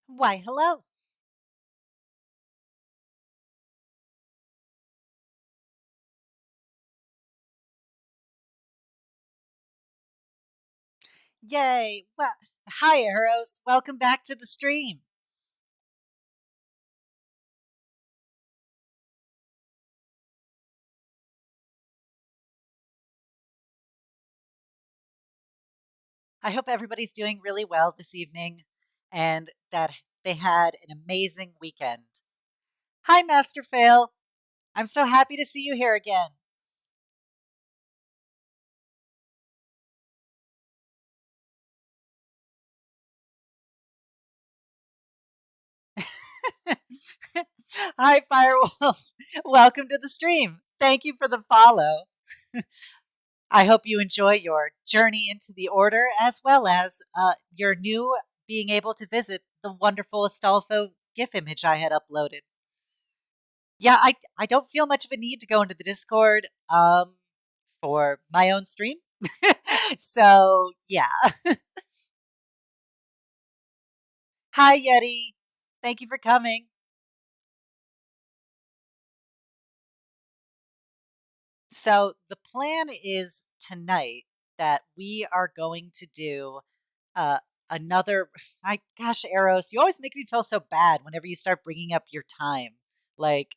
Why, hello. Yay. Well, hi, Arrows. Welcome back to the stream. I hope everybody's doing really well this evening and that they had an amazing weekend. Hi, Master Fail. I'm so happy to see you here again. Hi, Firewolf. Welcome to the stream. Thank you for the follow. I hope you enjoy your journey into the order as well as your new being able to visit the wonderful Astolfo GIF image I had uploaded. Yeah, I don't feel much of a need to go into the Discord for my own stream. So yeah. Hi Yeti. Thank you for coming. So the plan is tonight that we are going to do uh another I gosh, Eros, you always make me feel so bad whenever you start bringing up your time. Like,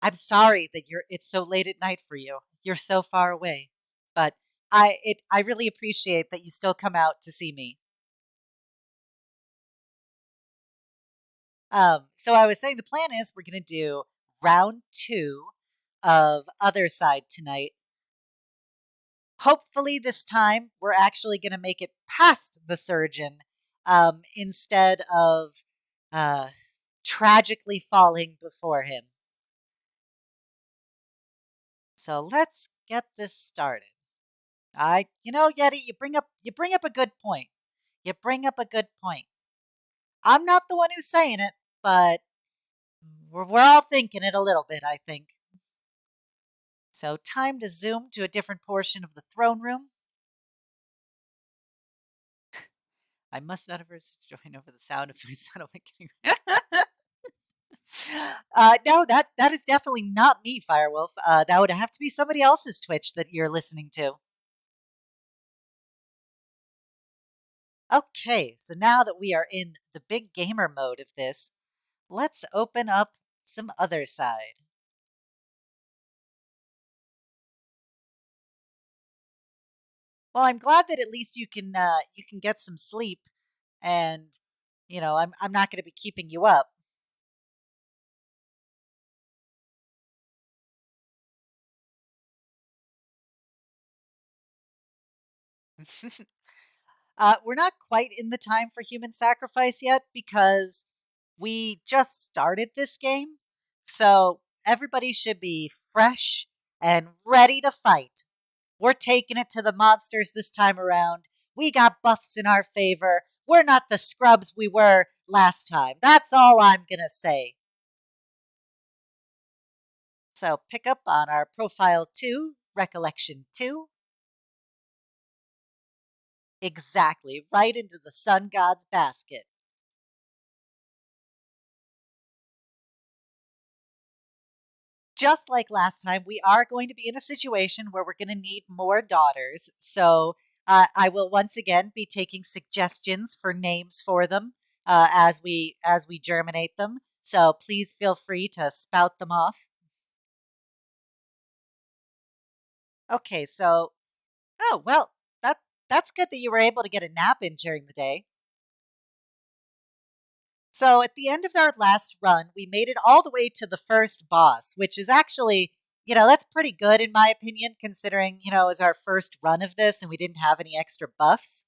I'm sorry that it's so late at night for you. You're so far away. But I really appreciate that you still come out to see me. So I was saying the plan is we're going to do round two of Othercide tonight. Hopefully, this time we're actually going to make it past the surgeon instead of uh, tragically falling before him. So let's get this started. Yeti, you bring up a good point. You bring up a good point. I'm not the one who's saying it, but we're all thinking it a little bit, I think. So, time to zoom to a different portion of the throne room. I must not have heard join over the sound of my son awakening. No, that is definitely not me, Firewolf. That would have to be somebody else's Twitch that you're listening to. Okay, so now that we are in the big gamer mode of this, let's open up some Othercide. Well, I'm glad that at least you can get some sleep, and I'm not going to be keeping you up. We're not quite in the time for human sacrifice yet because we just started this game. So everybody should be fresh and ready to fight. We're taking it to the monsters this time around. We got buffs in our favor. We're not the scrubs we were last time. That's all I'm going to say. So pick up on our profile 2, recollection 2. Exactly, right into the sun god's basket. Just like last time, we are going to be in a situation where we're going to need more daughters. So I will once again be taking suggestions for names for them as we germinate them. So please feel free to spout them off. Okay, so oh well, that's good that you were able to get a nap in during the day. So at the end of our last run, we made it all the way to the first boss, which is actually, that's pretty good in my opinion, considering, it was our first run of this and we didn't have any extra buffs.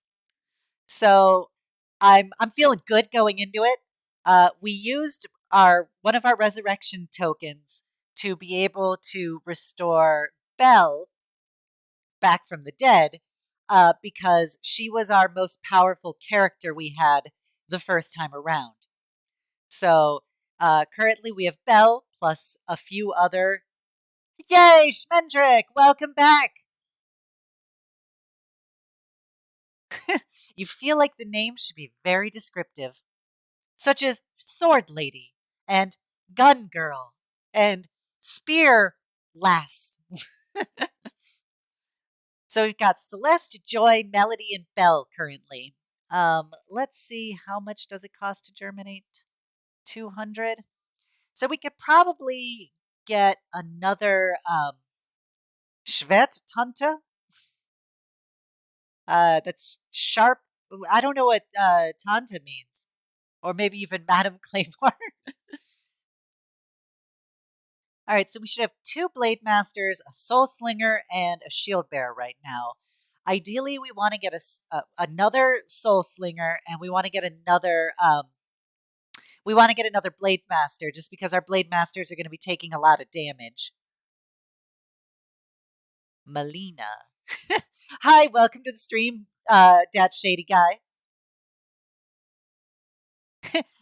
So I'm feeling good going into it. We used our one of our resurrection tokens to be able to restore Belle back from the dead, because she was our most powerful character we had the first time around. So currently we have Belle plus a few other. Yay, Schmendrick! Welcome back. You feel like the name should be very descriptive. such as Sword Lady and Gun Girl and Spear Lass. So we've got Celeste, Joy, Melody, and Belle currently. Let's see, how much does it cost to germinate? 200. So we could probably get another Schwert Tante. That's sharp. I don't know what Tante means, or maybe even Madame Claymore. All right, so we should have two Blade Masters, a Soul Slinger, and a Shield Bearer right now. Ideally, we want to get another Soul Slinger, and we want to get another Blade Master, just because our Blade Masters are going to be taking a lot of damage. Melina. Hi, welcome to the stream, Dat Shady Guy.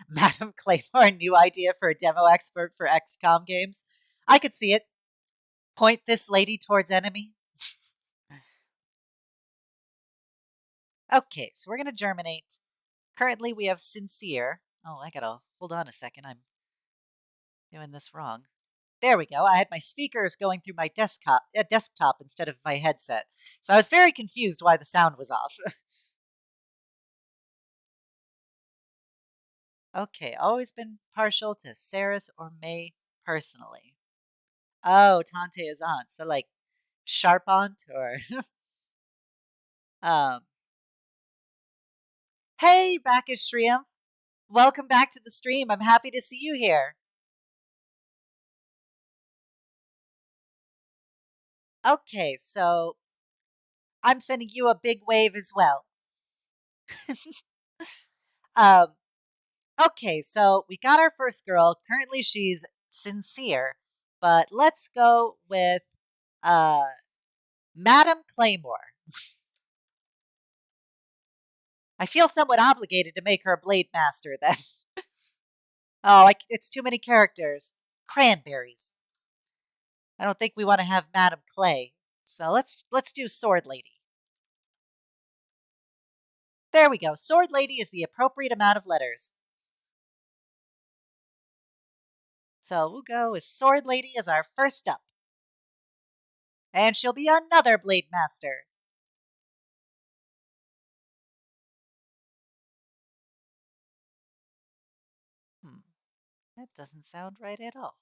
Madam Claymore, new idea for a demo expert for XCOM games. I could see it. Point this lady towards enemy. Okay, so we're going to germinate. Currently, we have Sincere. Oh, I gotta hold on a second. I'm doing this wrong. There we go. I had my speakers going through my desktop instead of my headset. So I was very confused why the sound was off. Okay, always been partial to Saris or May personally. Oh, Tante is aunt. So like sharp aunt or um hey, back is Shriam. Welcome back to the stream. I'm happy to see you here. Okay, so I'm sending you a big wave as well. um Okay, so we got our first girl. Currently, she's Sincere, but let's go with uh, Madame Claymore. I feel somewhat obligated to make her a Blade Master then. Oh, it's too many characters. Cranberries. I don't think we want to have Madame Clay. So let's do Sword Lady. There we go. Sword Lady is the appropriate amount of letters. So we'll go with Sword Lady as our first up. And she'll be another Blade Master. That doesn't sound right at all.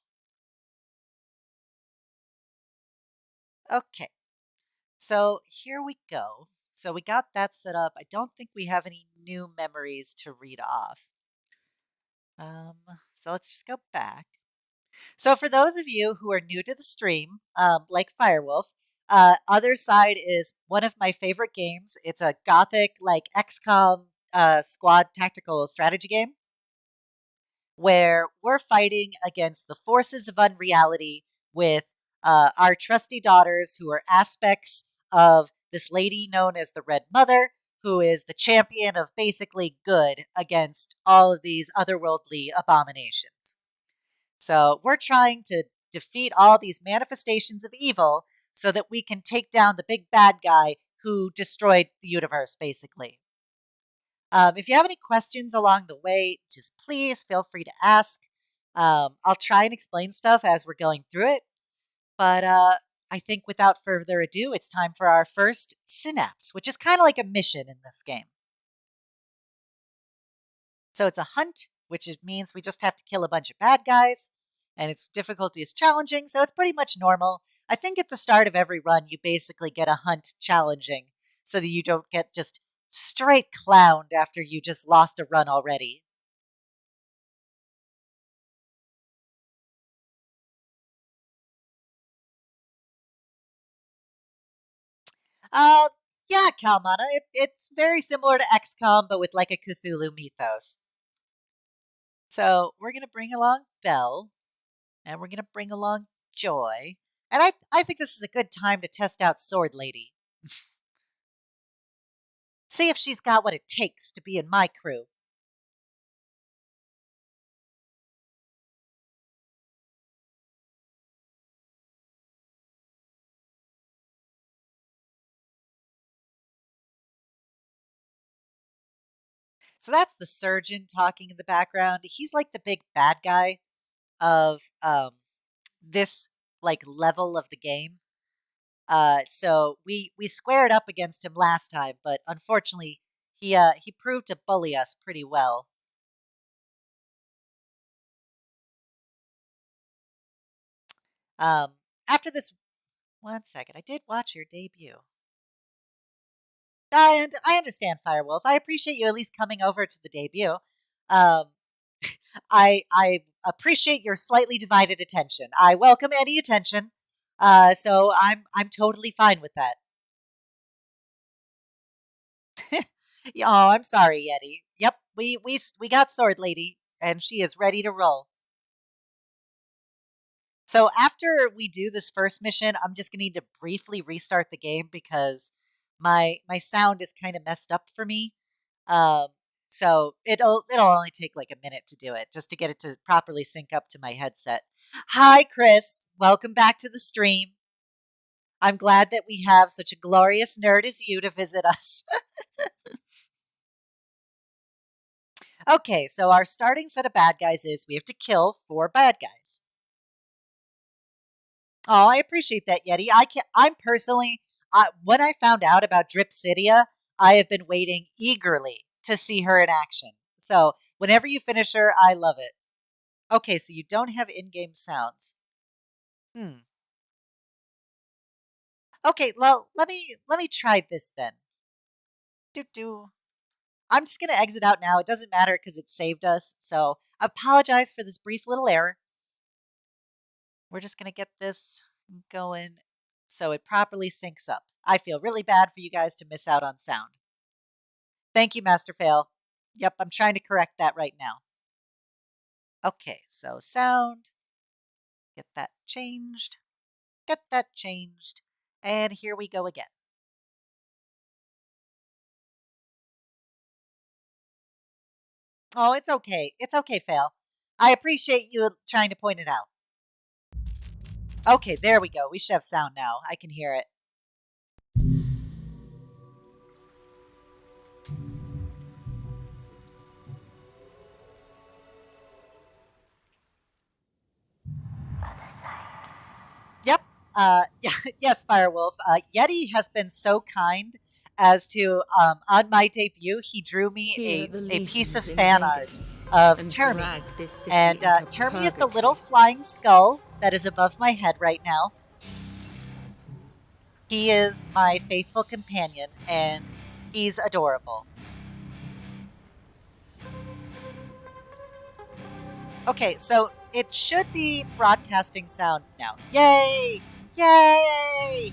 Okay, so here we go. So we got that set up. I don't think we have any new memories to read off. Um, so let's just go back. So for those of you who are new to the stream, like Firewolf, Othercide is one of my favorite games. It's a gothic, like XCOM squad tactical strategy game where we're fighting against the forces of unreality with our trusty daughters who are aspects of this lady known as the Red Mother, who is the champion of basically good against all of these otherworldly abominations. So we're trying to defeat all these manifestations of evil so that we can take down the big bad guy who destroyed the universe, basically. If you have any questions along the way, just please feel free to ask. I'll try and explain stuff as we're going through it. But I think without further ado, it's time for our first synapse, which is kind of like a mission in this game. So it's a hunt, which means we just have to kill a bunch of bad guys, and its difficulty is challenging, so it's pretty much normal. I think at the start of every run, you basically get a hunt challenging so that you don't get just straight clowned after you just lost a run already. Uh, yeah, Kalmana. It's very similar to XCOM, but with like a Cthulhu mythos. So we're gonna bring along Belle, and we're gonna bring along Joy, and I think this is a good time to test out Sword Lady. See if she's got what it takes to be in my crew. So that's the surgeon talking in the background. He's like the big bad guy of this like level of the game. So we squared up against him last time, but unfortunately he proved to bully us pretty well. Um, after this, one second, I did watch your debut. I understand, Firewolf. I appreciate you at least coming over to the debut. Um, I appreciate your slightly divided attention. I welcome any attention. So I'm totally fine with that. Oh, I'm sorry, Yeti. Yep, we got Sword Lady, and she is ready to roll. So after we do this first mission, I'm just gonna need to briefly restart the game because my sound is kind of messed up for me. Um, so it'll only take like a minute to do it, just to get it to properly sync up to my headset. Hi, Chris. Welcome back to the stream. I'm glad that we have such a glorious nerd as you to visit us. Okay, so our starting set of bad guys is we have to kill 4 bad guys. Oh, I appreciate that, Yeti. I'm personally, when I found out about Dripsidia, I have been waiting eagerly to see her in action. So whenever you finish her, I love it. Okay, so you don't have in-game sounds. Okay, well, let me try this then. Do. I'm just gonna exit out now. It doesn't matter because it saved us. So I apologize for this brief little error. We're just gonna get this going so it properly syncs up. I feel really bad for you guys to miss out on sound. Thank you, Master Fail. Yep, I'm trying to correct that right now. Okay, so sound. Get that changed. Get that changed. And here we go again. Oh, it's okay. It's okay, Fail. I appreciate you trying to point it out. Okay, there we go. We should have sound now. I can hear it. Yep. Yeah, yes, Firewolf. Yeti has been so kind as to, on my debut, he drew me a piece of fan art of Termy. And Termy is the little flying skull that is above my head right now. He is my faithful companion, and he's adorable. Okay, so it should be broadcasting sound now. Yay! Yay!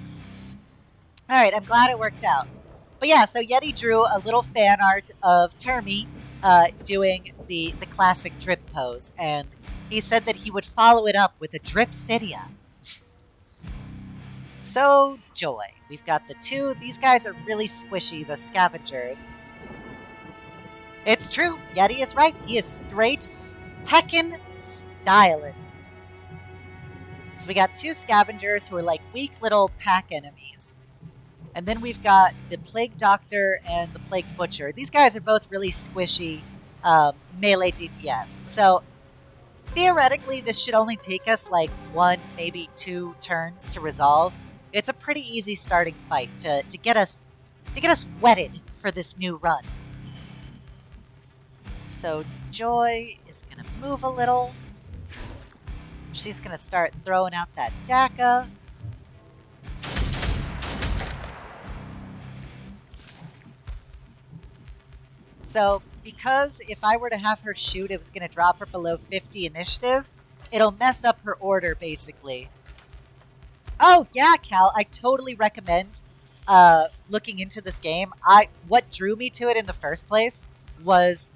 All right, I'm glad it worked out. But yeah, so Yeti drew a little fan art of Termy doing the classic drip pose, and he said that he would follow it up with a Dripsidia. So, Joy. We've got the 2. These guys are really squishy, the scavengers. It's true. Yeti is right. He is straight heckin' stylin'. So we got 2 scavengers who are like weak little pack enemies. And then we've got the Plague Doctor and the Plague Butcher. These guys are both really squishy melee DPS. So theoretically, this should only take us like 1, maybe 2 turns to resolve. It's a pretty easy starting fight to get us wetted for this new run. So Joy is going to move a little. She's going to start throwing out that DACA. So because if I were to have her shoot, it was going to drop her below 50 initiative, it'll mess up her order, basically. Oh, yeah, Cal, I totally recommend looking into this game. What drew me to it in the first place was...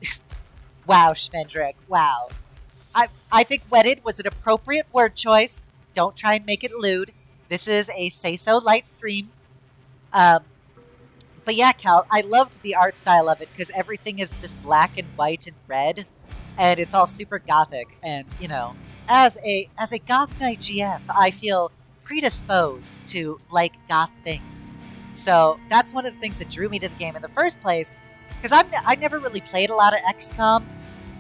Wow, Schmendrick, wow. I think wetted was an appropriate word choice. Don't try and make it lewd. This is a say-so light stream. But yeah, Cal, I loved the art style of it because everything is this black and white and red, and it's all super gothic. And, you know, as a goth knight GF, I feel predisposed to like goth things. So that's one of the things that drew me to the game in the first place. because I never really played a lot of XCOM,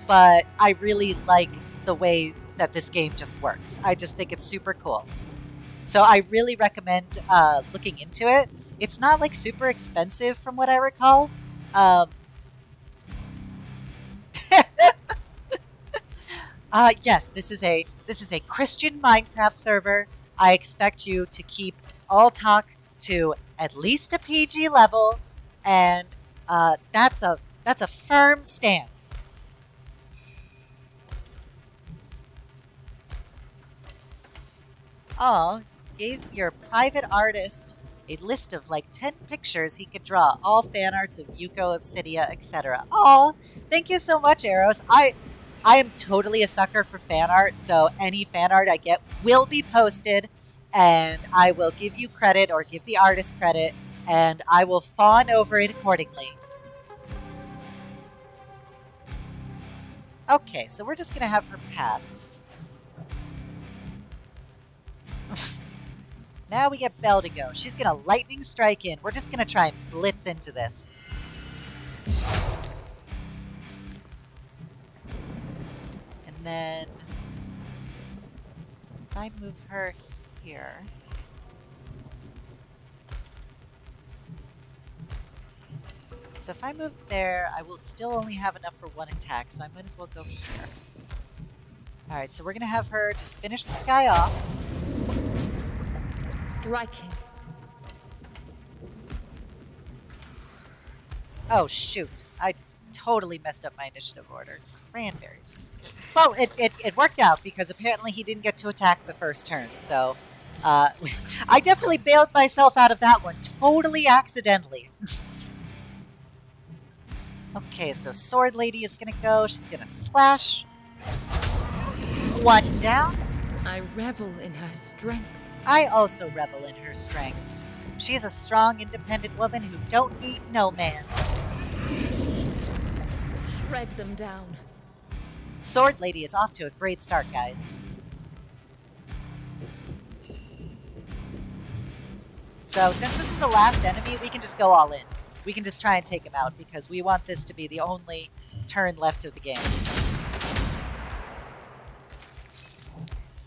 but I really like the way that this game just works. I just think it's super cool. So I really recommend looking into it. It's not like super expensive from what I recall. Um, yes, this is a Christian Minecraft server. I expect you to keep all talk to at least a PG level, and that's a firm stance. Oh, gave your private artist a list of like 10 pictures he could draw, all fan arts of Yuko, Obsidia, etc. Oh, thank you so much, Eros. I am totally a sucker for fan art, so any fan art I get will be posted, and I will give you credit or give the artist credit, and I will fawn over it accordingly. Okay, so we're just gonna have her pass. Now we get Belle to go. She's gonna lightning strike in. We're just gonna try and blitz into this. And then if I move her here. So if I move there, I will still only have enough for one attack, so I might as well go here. Alright, so we're gonna have her just finish this guy off. Striking. Oh, shoot. I totally messed up my initiative order. Cranberries. Well, it worked out because apparently he didn't get to attack the first turn, so I definitely bailed myself out of that one totally accidentally. Okay, so Sword Lady is gonna go. She's gonna slash. One down. I revel in her strength. I also revel in her strength. She is a strong, independent woman who don't need no man. Shred them down. Sword Lady is off to a great start, guys. So since this is the last enemy, we can just go all in. We can just try and take him out because we want this to be the only turn left of the game.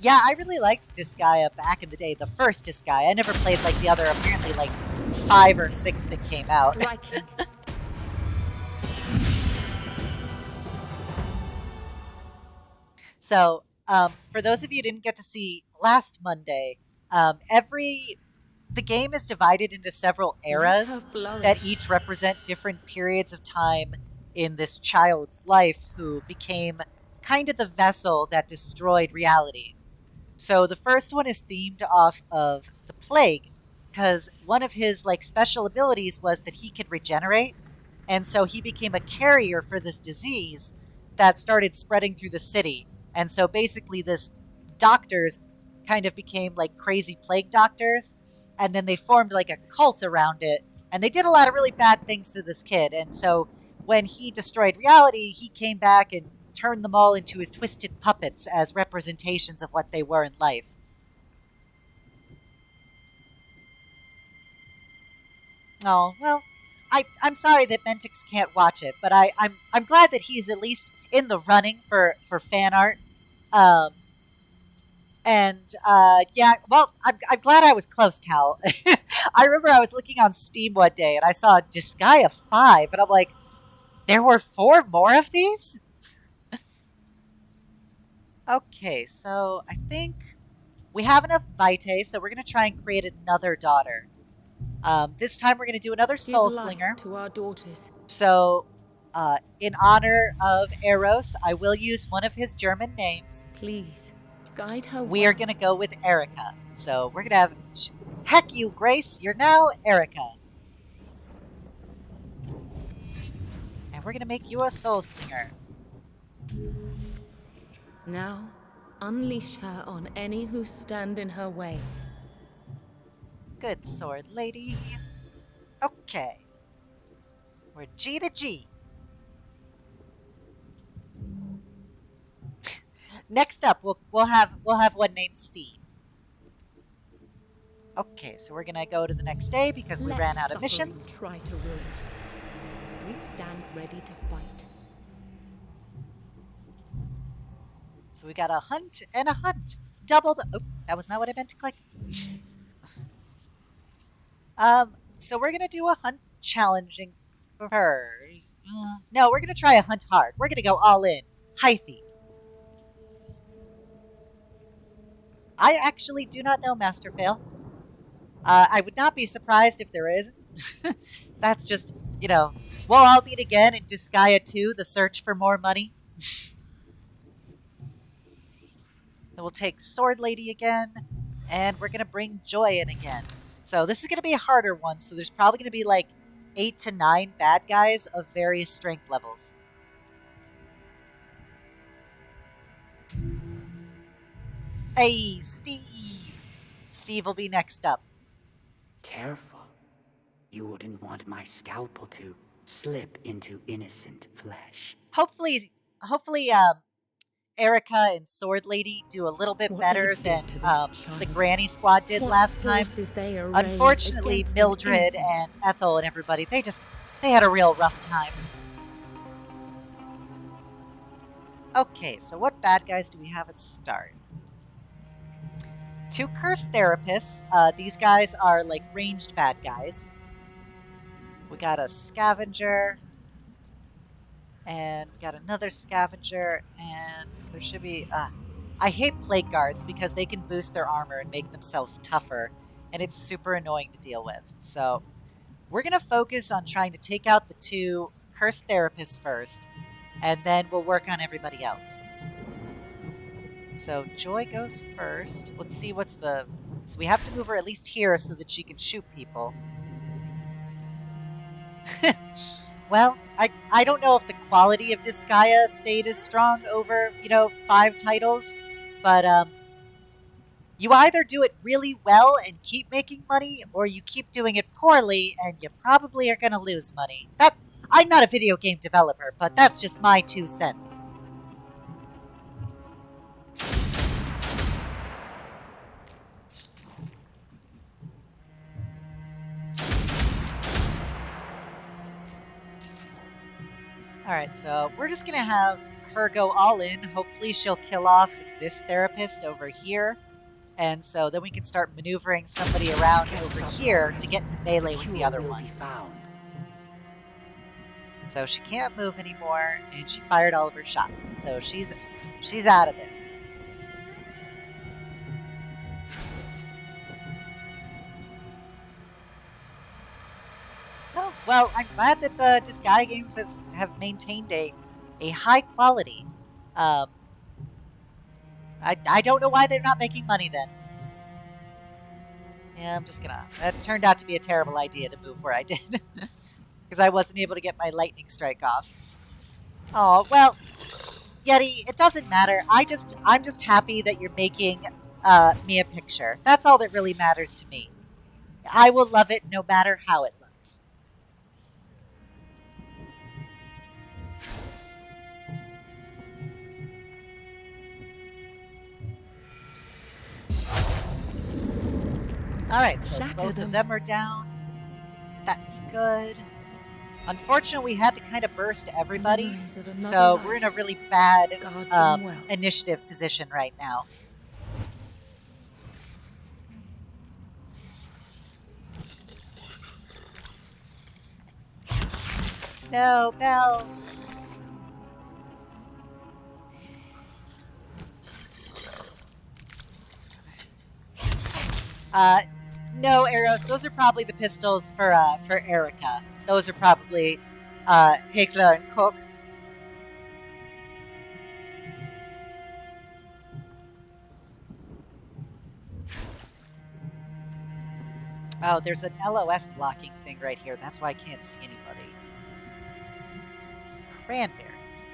Yeah, I really liked Disgaea back in the day, the first Disgaea. I never played like the other, apparently like 5 or 6 that came out. Striking. So, for those of you who didn't get to see last Monday, the game is divided into several eras that each represent different periods of time in this child's life who became kind of the vessel that destroyed reality. So the first one is themed off of the plague, because one of his like special abilities was that he could regenerate, and so he became a carrier for this disease that started spreading through the city. And so basically this doctors kind of became like crazy plague doctors, and then they formed like a cult around it, and they did a lot of really bad things to this kid. And so when he destroyed reality, he came back and turned them all into his twisted puppets as representations of what they were in life. Oh, well, I'm sorry that Mentix can't watch it, but I'm glad that he's at least in the running for fan art. Yeah, well, I'm glad I was close, Cal. I remember I was looking on Steam one day and I saw Disgaea 5, and I'm like, there were 4 more of these? Okay, so I think we have enough Vitae, so we're going to try and create another daughter. This time we're going to do another Soul Slinger. To our daughters. So, in honor of Eros, I will use one of his German names. Please, guide her. We are going to go with Erica. So we're going to have... Heck you, Grace! You're now Erica. And we're going to make you a Soul Slinger. Now, unleash her on any who stand in her way. Good, Sword Lady. Okay. We're G to G. Next up, we'll have one named Steve. Okay, so we're gonna go to the next day because we ran out of missions. Try to ruin us. We stand ready to fight. So we got a hunt and a hunt. Double the... Oh, that was not what I meant to click. So we're gonna do a hunt challenging first. No, we're gonna try a hunt hard. We're gonna go all in. Hyphy. I actually do not know Master Fail. I would not be surprised if there is. That's just, we'll all meet again in Disgaea 2, the search for more money. Then we'll take Sword Lady again, and we're going to bring Joy in again. So this is going to be a harder one, so there's probably going to be like 8 to 9 bad guys of various strength levels. Hey, Steve! Steve will be next up. Careful. You wouldn't want my scalpel to slip into innocent flesh. Hopefully, Erica and Sword Lady do a little bit better than the Granny Squad did last time. Unfortunately, Mildred and Ethel and everybody, they had a real rough time. Okay, so what bad guys do we have at start? 2 cursed therapists. These guys are like ranged bad guys. We got a scavenger. And we got another scavenger. And there should be... I hate plague guards because they can boost their armor and make themselves tougher. And it's super annoying to deal with. So we're going to focus on trying to take out the 2 cursed therapists first. And then we'll work on everybody else. So Joy goes first. Let's see what's the... So we have to move her at least here so that she can shoot people. Well, I don't know if the quality of Disgaea stayed as strong over, 5 titles. But you either do it really well and keep making money, or you keep doing it poorly and you probably are going to lose money. I'm not a video game developer, but that's just my 2 cents. Alright, so we're just going to have her go all in. Hopefully she'll kill off this therapist over here. And so then we can start maneuvering somebody around over here to get in melee with the other one. So she can't move anymore, and she fired all of her shots. So she's out of this. Oh, well, I'm glad that the Disgaea games have maintained a high quality. I don't know why they're not making money then. Yeah, I'm just gonna... That turned out to be a terrible idea to move where I did. Because I wasn't able to get my lightning strike off. Oh, well, Yeti, it doesn't matter. I'm just happy that you're making me a picture. That's all that really matters to me. I will love it no matter how it looks. Alright, so both of them are down. That's good. Unfortunately, we had to kind of burst everybody, so we're in a really bad initiative position right now. No, Belle! No arrows. Those are probably the pistols for Erica. Those are probably Hekla and Cook. Oh, there's an LOS blocking thing right here. That's why I can't see anybody. Cranberries.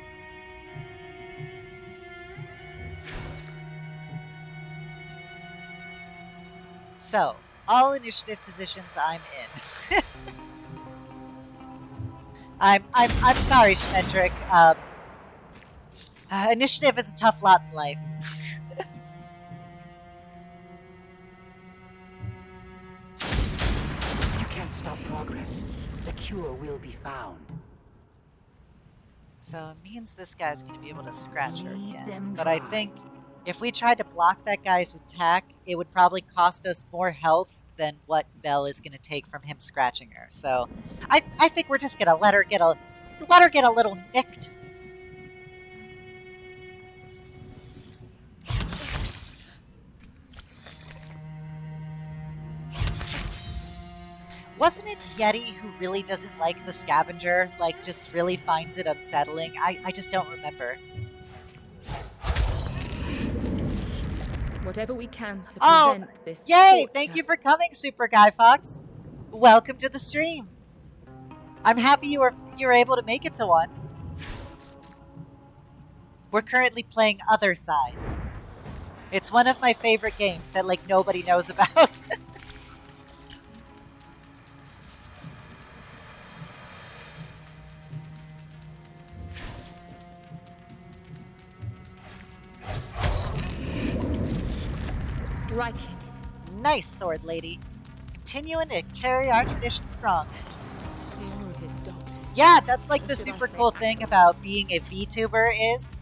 So, all initiative positions I'm in. I'm sorry, Schmendrick. Initiative is a tough lot in life. You can't stop progress. The cure will be found. So it means this guy's going to be able to scratch her Lead again. them But I dry. think if we tried to block that guy's attack, it would probably cost us more health than what Belle is going to take from him scratching her. So I think we're just going to let her get a little nicked. Wasn't it Yeti who really doesn't like the scavenger? Like, just really finds it unsettling? I just don't remember. Whatever we can to Oh, prevent this yay! torture. Thank you for coming, Super Guy Fox. Welcome to the stream. I'm happy you were able to make it to one. We're currently playing Othercide. It's one of my favorite games that like nobody knows about. Striking. Nice, Sword Lady. Continuing to carry our tradition strong. More of his doctors. Yeah, that's like Or the should I super say cool thing actors? about being a VTuber is.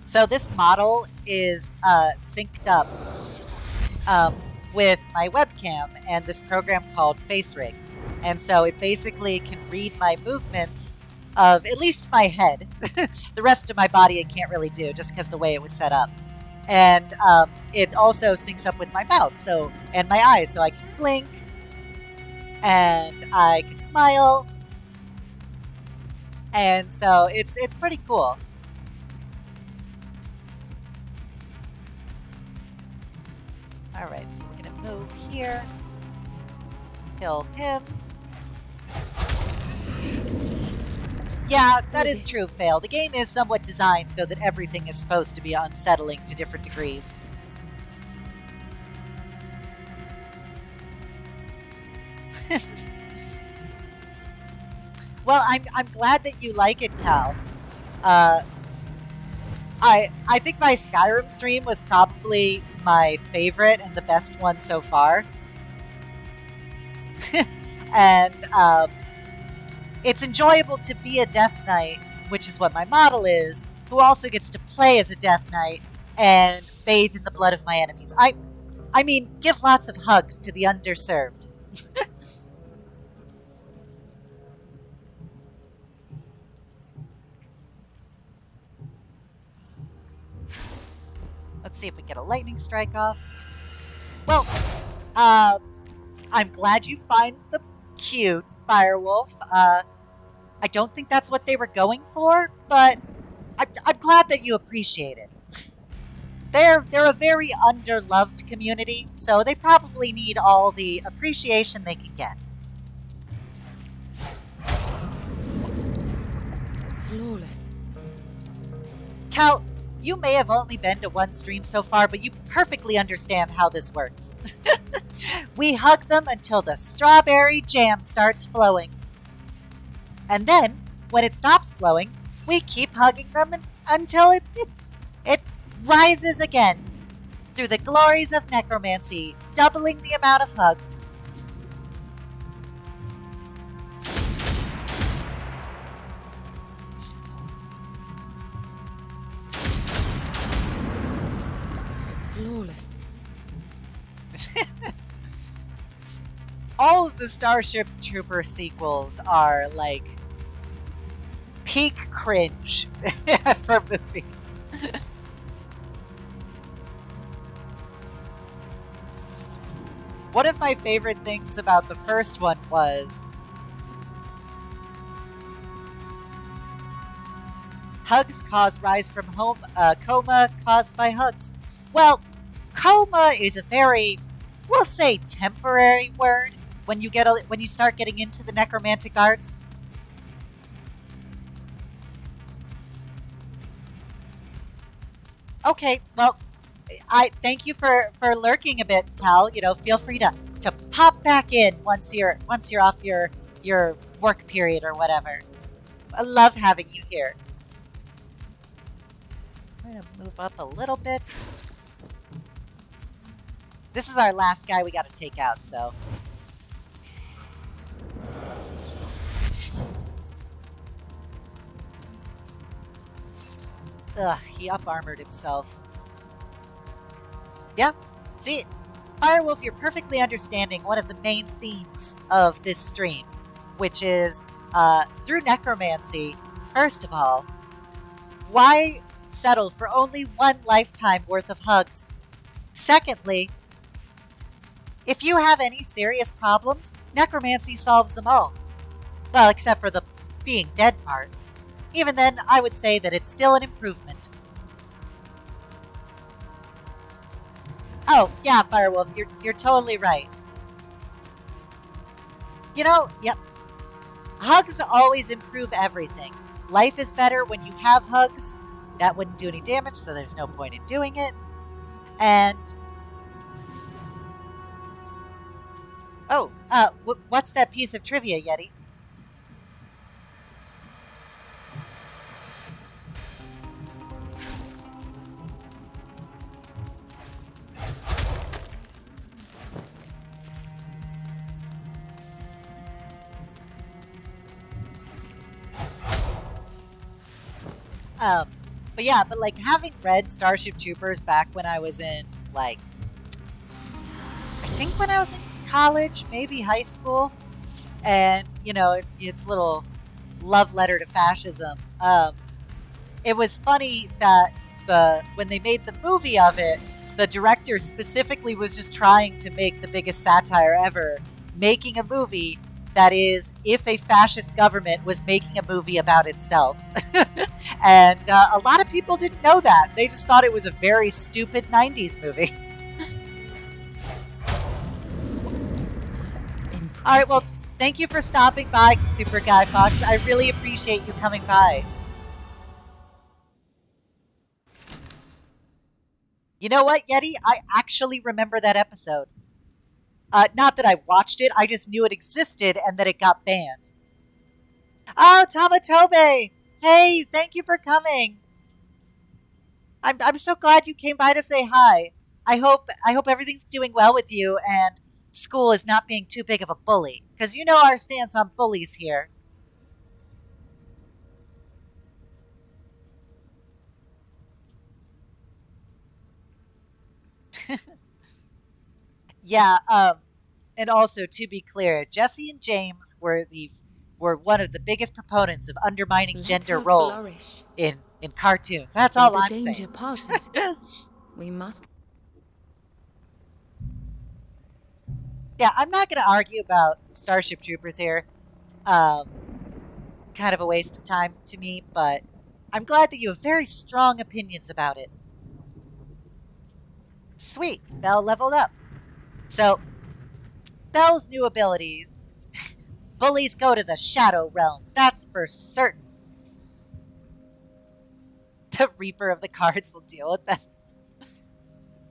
So this model is synced up with my webcam and this program called FaceRig. And so it basically can read my movements of at least my head. The rest of my body it can't really do just because the way it was set up. And it also syncs up with my mouth and my eyes, so I can blink and I can smile. And so it's pretty cool. All right, so we're gonna move here, kill him. Yeah, that is true, Fail. The game is somewhat designed so that everything is supposed to be unsettling to different degrees. Well, I'm glad that you like it, Cal. I think my Skyrim stream was probably my favorite and the best one so far. And it's enjoyable to be a Death Knight, which is what my model is, who also gets to play as a Death Knight and bathe in the blood of my enemies. I mean, give lots of hugs to the underserved. Let's see if we get a lightning strike off. Well, I'm glad you find them cute, Firewolf. I don't think that's what they were going for, but I'm glad that you appreciate it. They're a very underloved community, so they probably need all the appreciation they can get. Flawless. Cal, you may have only been to one stream so far, but you perfectly understand how this works. We hug them until the strawberry jam starts flowing. And then, when it stops flowing, we keep hugging them until it rises again through the glories of necromancy, doubling the amount of hugs. Flawless. All of the Starship Trooper sequels are like peak cringe for movies. One of my favorite things about the first one was hugs cause rise from coma caused by hugs. Well, coma is a very, we'll say, temporary word when you start getting into the necromantic arts. Okay, well, I thank you for lurking a bit, pal. You know, feel free to pop back in once you're off your work period or whatever. I love having you here. I'm gonna move up a little bit. This is our last guy we got to take out, so. Ugh, he up-armored himself. Yeah, see, Firewolf, you're perfectly understanding one of the main themes of this stream, which is, through necromancy, first of all, why settle for only one lifetime worth of hugs? Secondly, if you have any serious problems, necromancy solves them all. Well, except for the being dead part. Even then, I would say that it's still an improvement. Oh, yeah, Firewolf, you're totally right. You know, yep. Hugs always improve everything. Life is better when you have hugs. That wouldn't do any damage, so there's no point in doing it. And oh, what's that piece of trivia, Yeti? But yeah, but like having read Starship Troopers back when I was in like, I think when I was in college, maybe high school, and you know, it's a little love letter to fascism. It was funny that when they made the movie of it, the director specifically was just trying to make the biggest satire ever, making a movie that is if a fascist government was making a movie about itself. And a lot of people didn't know that. They just thought it was a very stupid 90s movie. All right, well, thank you for stopping by, Super Guy Fox. I really appreciate you coming by. You know what, Yeti? I actually remember that episode. Not that I watched it, I just knew it existed and that it got banned. Oh, Tamatobe! Hey, thank you for coming. I'm so glad you came by to say hi. I hope everything's doing well with you and school is not being too big of a bully, because you know our stance on bullies here. Yeah, and also to be clear, Jesse and James were one of the biggest proponents of undermining Let gender her roles flourish. in cartoons. That's Till all the I'm danger saying. passes, we must. Yeah, I'm not going to argue about Starship Troopers here. Um, kind of a waste of time to me, but I'm glad that you have very strong opinions about it. Sweet, Belle leveled up. So, Belle's new abilities. Bullies go to the Shadow Realm, that's for certain. The Reaper of the Cards will deal with them.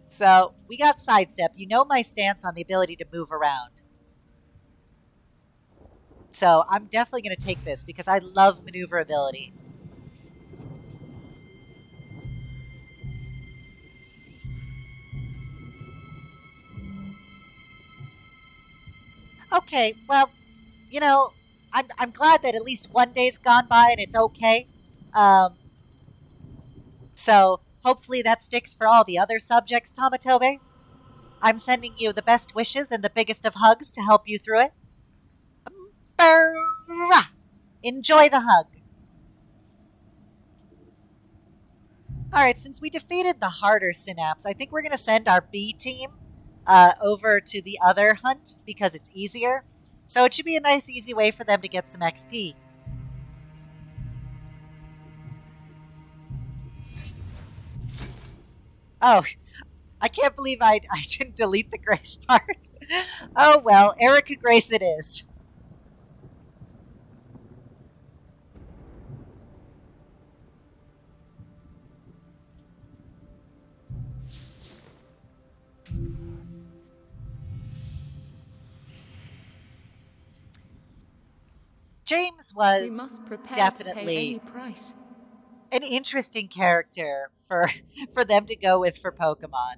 So, we got Sidestep. You know my stance on the ability to move around. So, I'm definitely going to take this because I love maneuverability. Okay, well, you know, I'm glad that at least one day's gone by and it's okay. Um, so hopefully that sticks for all the other subjects, Tamatobe. I'm sending you the best wishes and the biggest of hugs to help you through it. Brrrah! Enjoy the hug. All right, since we defeated the harder synapse, I think we're going to send our B team over to the other hunt because it's easier. So it should be a nice, easy way for them to get some XP. Oh, I can't believe I didn't delete the Grace part. Oh well, Erica Grace it is. James We was must prepare to pay any definitely price. an interesting character for for them to go with for Pokemon.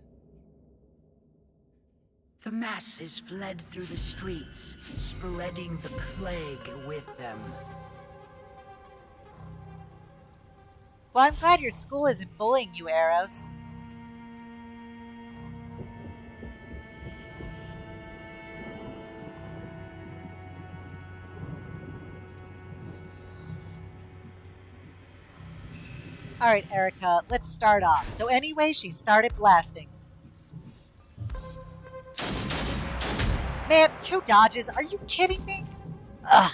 The masses fled through the streets, spreading the plague with them. Well, I'm glad your school isn't bullying you, Eros. All right, Erica, let's start off. So anyway, she started blasting. Man, 2 dodges? Are you kidding me? Ugh.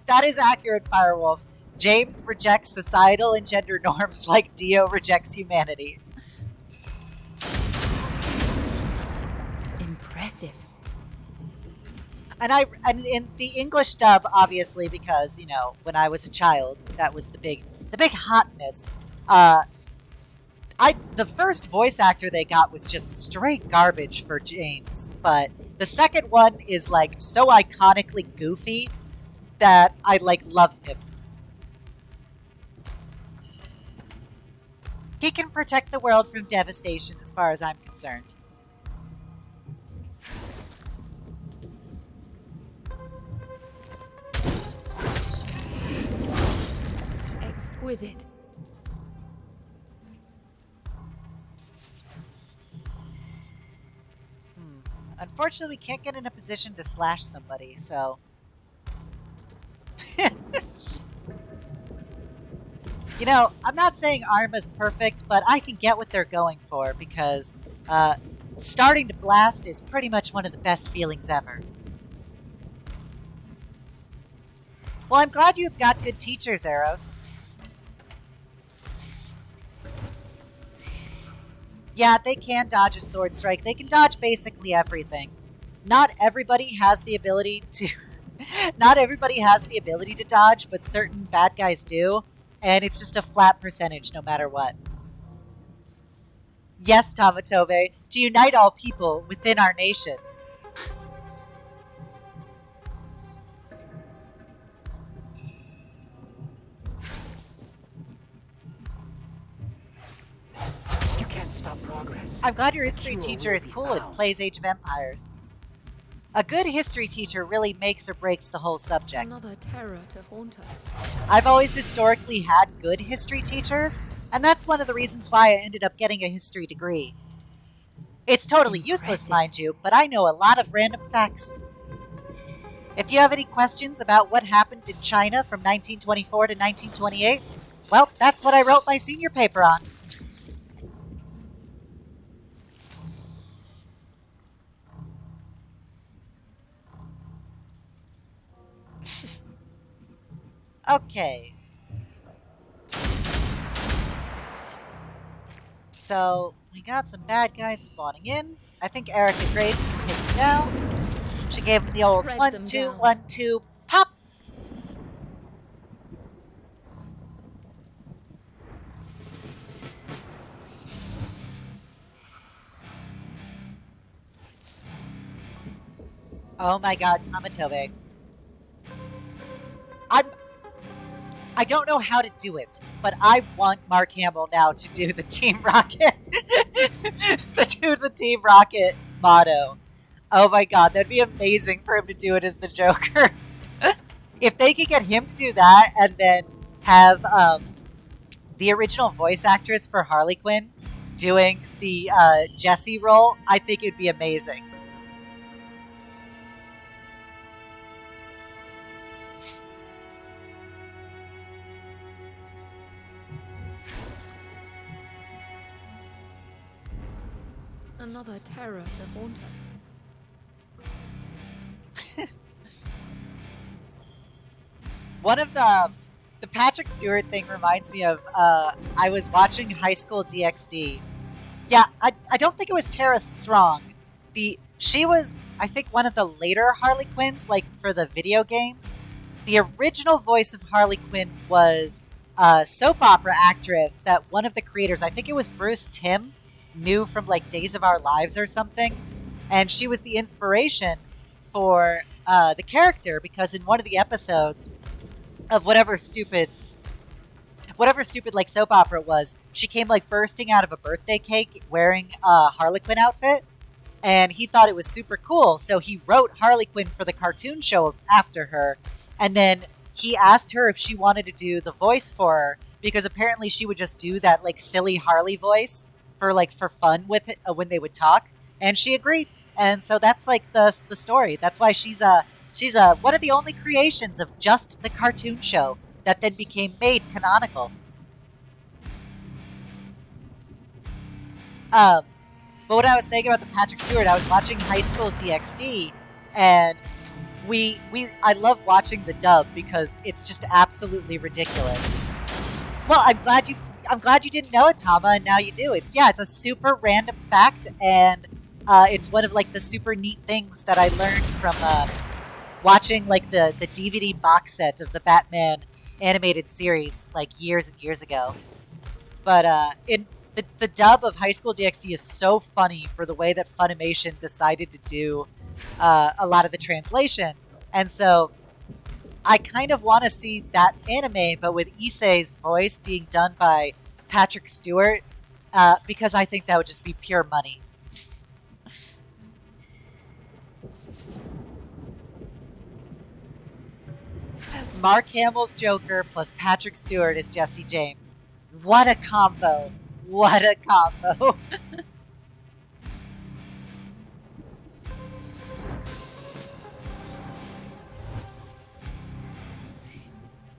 That is accurate, Firewolf. James rejects societal and gender norms like Dio rejects humanity. Impressive. And in the English dub, obviously, because, you know, when I was a child, that was the big hotness. The first voice actor they got was just straight garbage for James, but the second one is like so iconically goofy that I like love him. He can protect the world from devastation as far as I'm concerned. Exquisite. Unfortunately, we can't get in a position to slash somebody, so... You know, I'm not saying Arma's perfect, but I can get what they're going for, because starting to blast is pretty much one of the best feelings ever. Well, I'm glad you've got good teachers, Eros. Yeah, they can dodge a sword strike. They can dodge basically everything. Not everybody has the ability to... Not everybody has the ability to dodge, but certain bad guys do. And it's just a flat percentage no matter what. Yes, Tamatobe, to unite all people within our nation. You can't stop progress. I'm glad your history Cure teacher will is be cool and found. plays Age of Empires. A good history teacher really makes or breaks the whole subject. Another terror to haunt us. I've always historically had good history teachers, and that's one of the reasons why I ended up getting a history degree. It's totally useless, mind you, but I know a lot of random facts. If you have any questions about what happened in China from 1924 to 1928, well, that's what I wrote my senior paper on. Okay. So, we got some bad guys spawning in. I think Erica Grace can take him down. She gave him the old Shred 1, them 2, down. 1, 2, pop! Oh my god, Tamatobe. I don't know how to do it, but I want Mark Hamill now to do the Team Rocket. the Team Rocket motto. Oh my god, that'd be amazing for him to do it as the Joker. If they could get him to do that and then have the original voice actress for Harley Quinn doing the Jessie role, I think it'd be amazing. Another terror to haunt us. One of the Patrick Stewart thing reminds me of I was watching High School DxD. Yeah, I don't think it was Tara Strong. She was, I think, one of the later Harley Quinns, like for the video games. The original voice of Harley Quinn was a soap opera actress that one of the creators, I think it was Bruce Timm, knew from like Days of Our Lives or something, and she was the inspiration for the character because in one of the episodes of whatever stupid like soap opera it was, she came like bursting out of a birthday cake wearing a Harlequin outfit. and he thought it was super cool. So he wrote Harley Quinn for the cartoon show after her, and then he asked her if she wanted to do the voice for her because apparently she would just do that like silly Harley voice for fun with it when they would talk, and she agreed. And so that's like the story. That's why she's one of the only creations of just the cartoon show that then became made canonical. Um, but what I was saying about the Patrick Stewart, I was watching High School DxD, and I love watching the dub because it's just absolutely ridiculous. Well, I'm glad you didn't know it, Tama, and now you do. It's a super random fact, and it's one of like the super neat things that I learned from watching like the DVD box set of the Batman animated series like years and years ago. But in the dub of High School DxD is so funny for the way that Funimation decided to do a lot of the translation, and so I kind of want to see that anime, but with Issei's voice being done by Patrick Stewart, because I think that would just be pure money. Mark Hamill's Joker plus Patrick Stewart as Jesse James. What a combo! What a combo!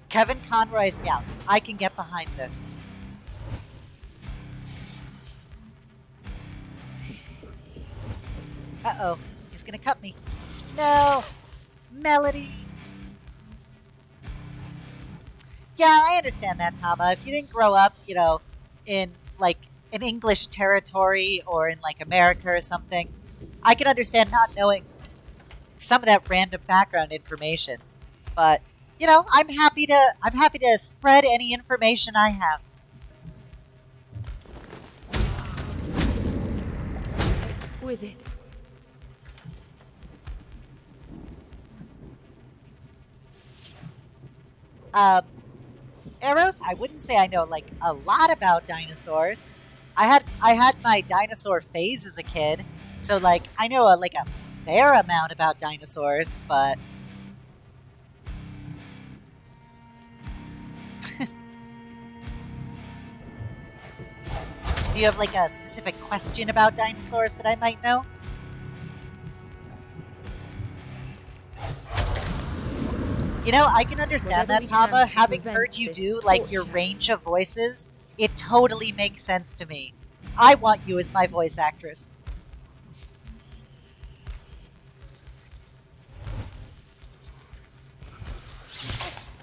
Kevin Conroy's meow. I can get behind this. Uh-oh. He's gonna cut me. No! Melody! Yeah, I understand that, Tama. If you didn't grow up, in like an English territory or in like America or something, I can understand not knowing some of that random background information. But, I'm happy to spread any information I have. Exquisite. Um, Eros, I wouldn't say I know like a lot about dinosaurs. I had my dinosaur phase as a kid, so like I know like a fair amount about dinosaurs. But do you have like a specific question about dinosaurs that I might know? I can understand Whatever that, we Tama. can to Having prevent heard you this do like your torture. range of voices, it totally makes sense to me. I want you as my voice actress.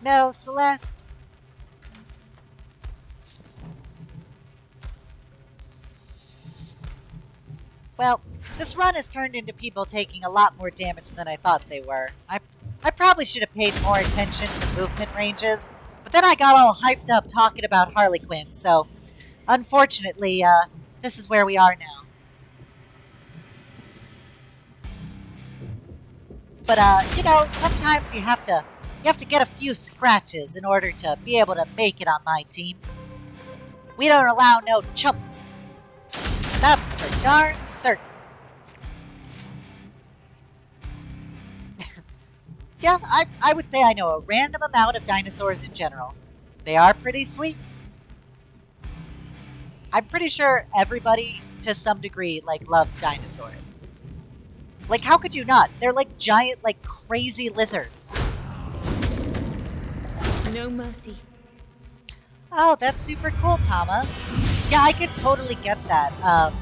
No, Celeste. Well, this run has turned into people taking a lot more damage than I thought they were. I probably should have paid more attention to movement ranges, but then I got all hyped up talking about Harley Quinn, so unfortunately, this is where we are now. But sometimes you have to get a few scratches in order to be able to make it on my team. We don't allow no chumps. That's for darn certain. Yeah, I would say I know a random amount of dinosaurs in general. They are pretty sweet. I'm pretty sure everybody, to some degree, like loves dinosaurs. Like, how could you not? They're like giant, like crazy lizards. No mercy. Oh, that's super cool, Tama. Yeah, I could totally get that.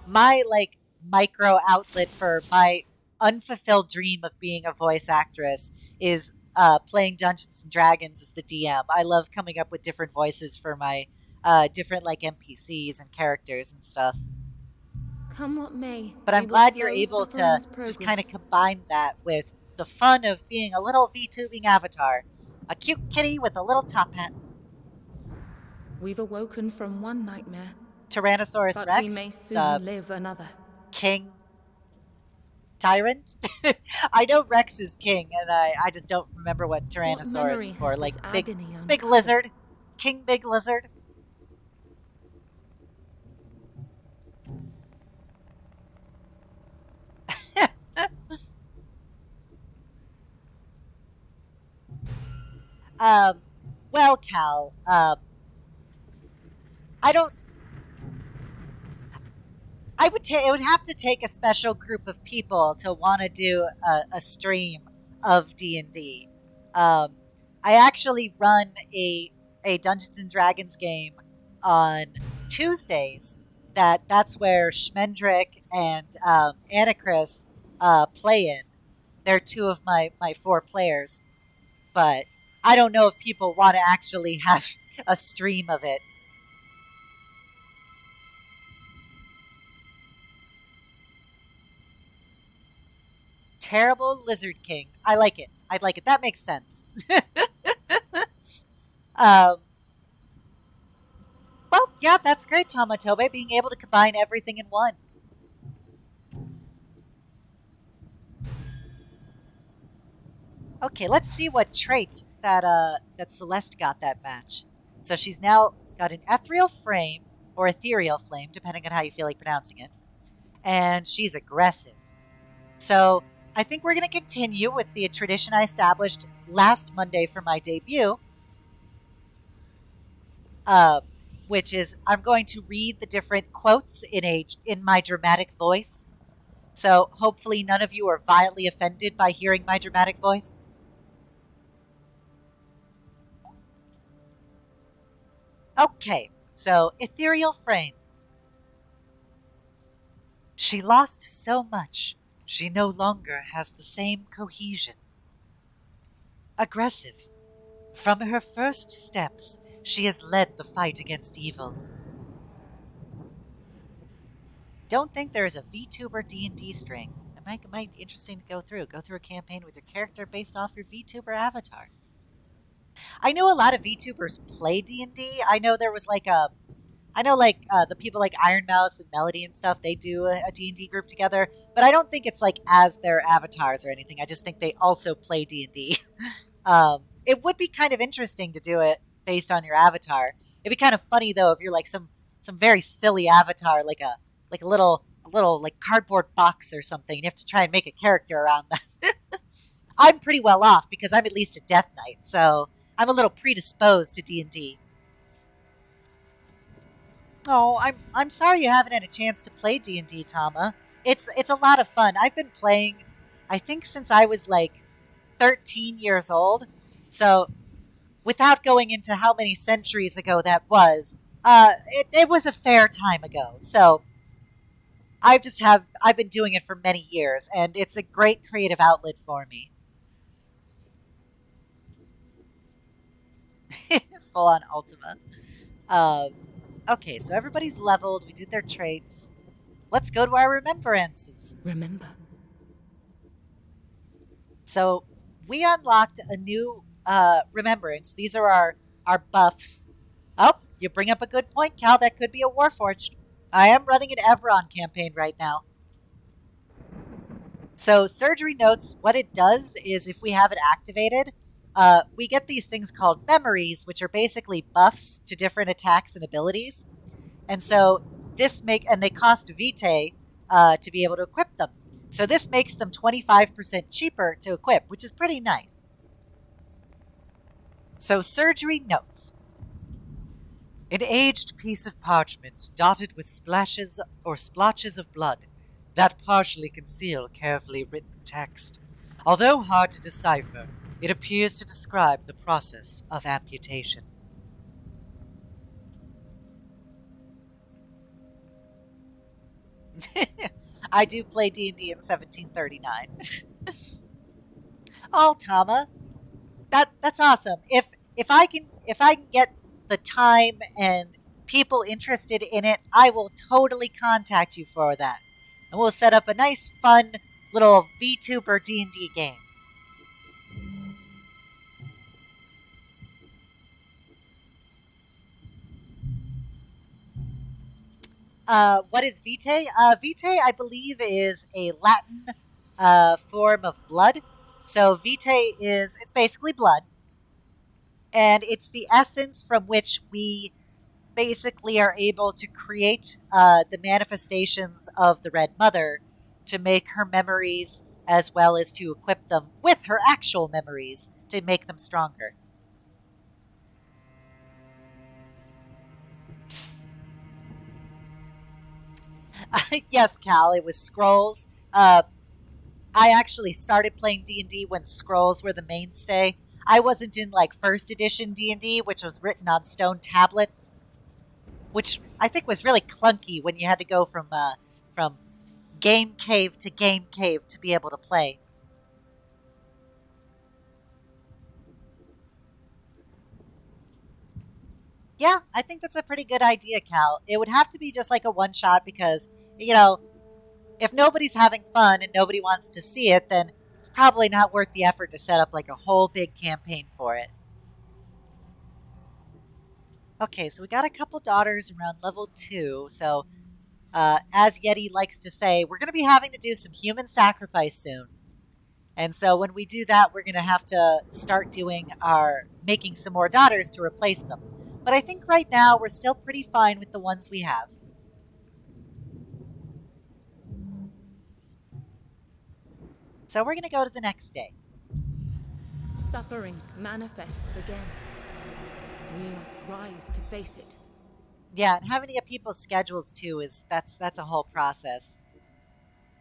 My like micro outlet for my unfulfilled dream of being a voice actress is playing Dungeons and Dragons as the DM. I love coming up with different voices for my different like NPCs and characters and stuff. Come what may, But we I'm will glad you're slow able to suffering's just kind of progress. combine that with the fun of being a little VTubing avatar. A cute kitty with a little top hat. We've awoken from one nightmare, Tyrannosaurus but we Rex, may the soon live another. king tyrant. I know Rex is king, and I just don't remember what What Tyrannosaurus memory is has for. Like this big, agony big uncovered? lizard, king big lizard. Um, well, Cal, I don't. I would take. It would have to take a special group of people to want to do a stream of D&D. Um, I actually run a Dungeons and Dragons game on Tuesdays. That's where Schmendrick and Anachris play in. They're two of my four players, but I don't know if people want to actually have a stream of it. Terrible Lizard King. I like it. I like it. That makes sense. um, well, yeah, that's great, Tamatobe, being able to combine everything in one. Okay, let's see what trait that Celeste got that match. So she's now got an ethereal frame or ethereal flame, depending on how you feel like pronouncing it, and she's aggressive. So I think we're going to continue with the tradition I established last Monday for my debut, uh, which is I'm going to read the different quotes in my dramatic voice. So hopefully none of you are violently offended by hearing my dramatic voice. Okay, so ethereal frame. She lost so much, she no longer has the same cohesion. Aggressive. From her first steps, she has led the fight against evil. Don't think there is a VTuber D&D string. It might be interesting to go through. Go through a campaign with your character based off your VTuber avatar. I know a lot of VTubers play D&D. I know there was like a I know like the people like Iron Mouse and Melody and stuff, they do a D&D group together, but I don't think it's like as their avatars or anything. I just think they also play D&D. It would be kind of interesting to do it based on your avatar. It'd be kind of funny though if you're like some very silly avatar, like a little like cardboard box or something. You have to try and make a character around that. I'm pretty well off because I'm at least a Death Knight, so I'm a little predisposed to D&D. Oh, I'm sorry you haven't had a chance to play D&D, Tama. It's a lot of fun. I've been playing, I think since I was like 13 years old. So without going into how many centuries ago that was, it was a fair time ago. So I've been doing it for many years, and it's a great creative outlet for me. Full on Ultima. Um, okay, so everybody's leveled. We did their traits. Let's go to our remembrances. Remember. So we unlocked a new remembrance. These are our buffs. Oh, you bring up a good point, Cal. That could be a Warforged. I am running an Everon campaign right now. So surgery notes, what it does is if we have it activated, we get these things called memories, which are basically buffs to different attacks and abilities. And so and they cost Vitae to be able to equip them. So this makes them 25% cheaper to equip, which is pretty nice. So surgery notes. An aged piece of parchment dotted with splashes or splotches of blood that partially conceal carefully written text. Although hard to decipher, it appears to describe the process of amputation. I do play D&D in 1739. Oh, Tama, that's awesome. If I can get the time and people interested in it, I will totally contact you for that, and we'll set up a nice, fun little VTuber D&D game. What is vitae? Vitae, I believe, is a Latin form of blood. So vitae it's basically blood, and it's the essence from which we basically are able to create the manifestations of the Red Mother to make her memories as well as to equip them with her actual memories to make them stronger. Yes, Cal, it was scrolls. I actually started playing D&D when scrolls were the mainstay. I wasn't in like first edition D&D, which was written on stone tablets, which I think was really clunky when you had to go from game cave to game cave to be able to play. Yeah, I think that's a pretty good idea, Cal. It would have to be just like a one shot because, you know, if nobody's having fun and nobody wants to see it, then it's probably not worth the effort to set up like a whole big campaign for it. Okay, so we got a couple daughters around level 2. So, as Yeti likes to say, we're going to be having to do some human sacrifice soon. And so when we do that, we're going to have to start doing our making some more daughters to replace them. But I think right now we're still pretty fine with the ones we have. So we're going to go to the next day. Suffering manifests again. We must rise to face it. Yeah, and having to get people's schedules too is that's a whole process.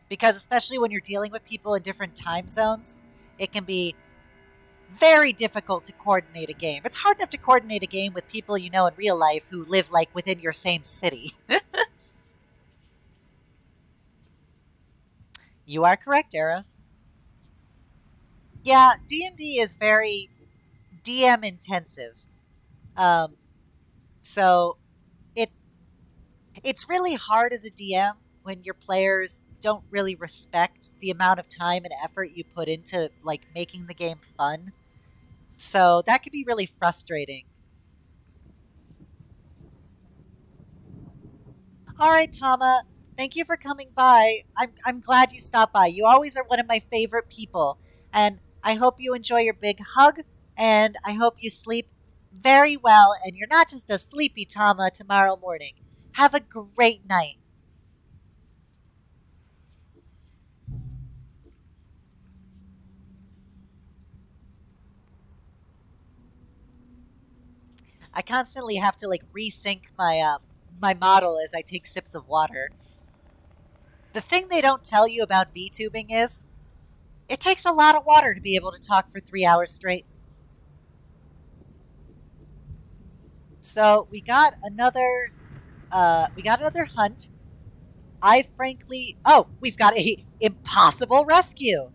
Because especially when you're dealing with people in different time zones, it can be very difficult to coordinate a game. It's hard enough to coordinate a game with people you know in real life who live like within your same city. You are correct, Eros. Yeah, D&D is very DM intensive. Um, so it it's really hard as a DM when your players don't really respect the amount of time and effort you put into like making the game fun. So that could be really frustrating. All right, Tama, thank you for coming by. I'm glad you stopped by. You always are one of my favorite people, and I hope you enjoy your big hug, and I hope you sleep very well, and you're not just a sleepy Tama tomorrow morning. Have a great night. I constantly have to like resync my model as I take sips of water. The thing they don't tell you about VTubing is it takes a lot of water to be able to talk for 3 hours straight. So we got another hunt. I frankly we've got a impossible rescue.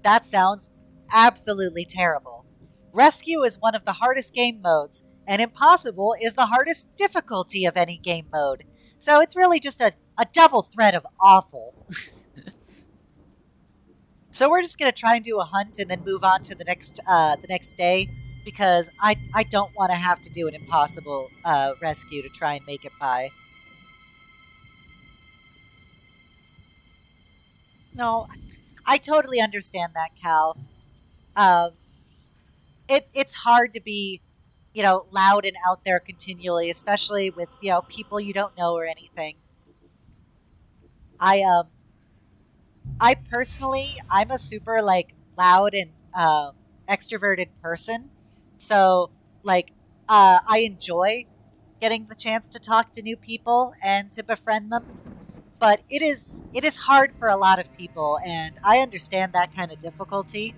That sounds absolutely terrible. Rescue is one of the hardest game modes, and impossible is the hardest difficulty of any game mode. So it's really just a double threat of awful. So we're just gonna try and do a hunt and then move on to the next day because I don't want to have to do an impossible rescue to try and make it by. No, I totally understand that, Cal. Um, it's hard to be, loud and out there continually, especially with people you don't know or anything. I um I personally I'm a super like loud and extroverted person, so like I enjoy getting the chance to talk to new people and to befriend them. But it is hard for a lot of people, and I understand that kind of difficulty.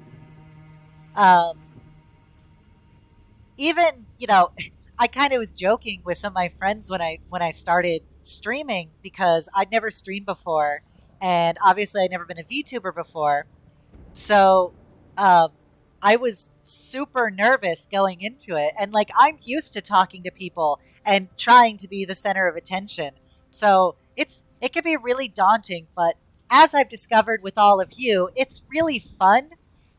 Um, even I kind of was joking with some of my friends when I started streaming because I'd never streamed before, and obviously I'd never been a VTuber before. So um, I was super nervous going into it. And like, I'm used to talking to people and trying to be the center of attention. So it can be really daunting. But as I've discovered with all of you, it's really fun.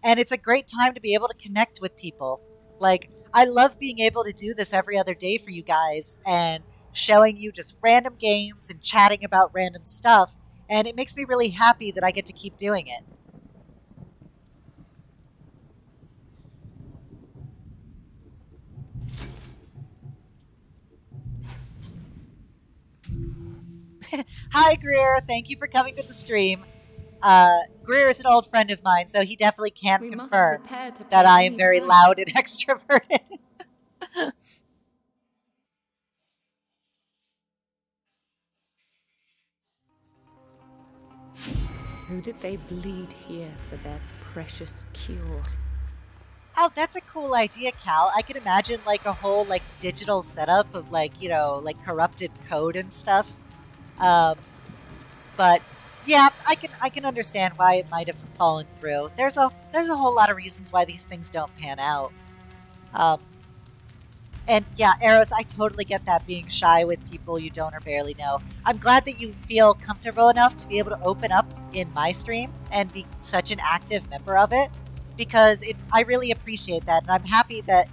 And it's a great time to be able to connect with people. Like, I love being able to do this every other day for you guys and showing you just random games and chatting about random stuff. And it makes me really happy that I get to keep doing it. Hi, Greer. Thank you for coming to the stream. Greer is an old friend of mine, so he definitely can We must confirm prepare to that pay I am any very price. loud and extroverted. Who did they bleed here for their precious cure? Oh, that's a cool idea, Cal. I can imagine like a whole like digital setup of like, like corrupted code and stuff. Um, but yeah, I can understand why it might have fallen through. There's a whole lot of reasons why these things don't pan out. Um, and yeah, Eros, I totally get that being shy with people you don't or barely know. I'm glad that you feel comfortable enough to be able to open up in my stream and be such an active member of it because I really appreciate that. And I'm happy that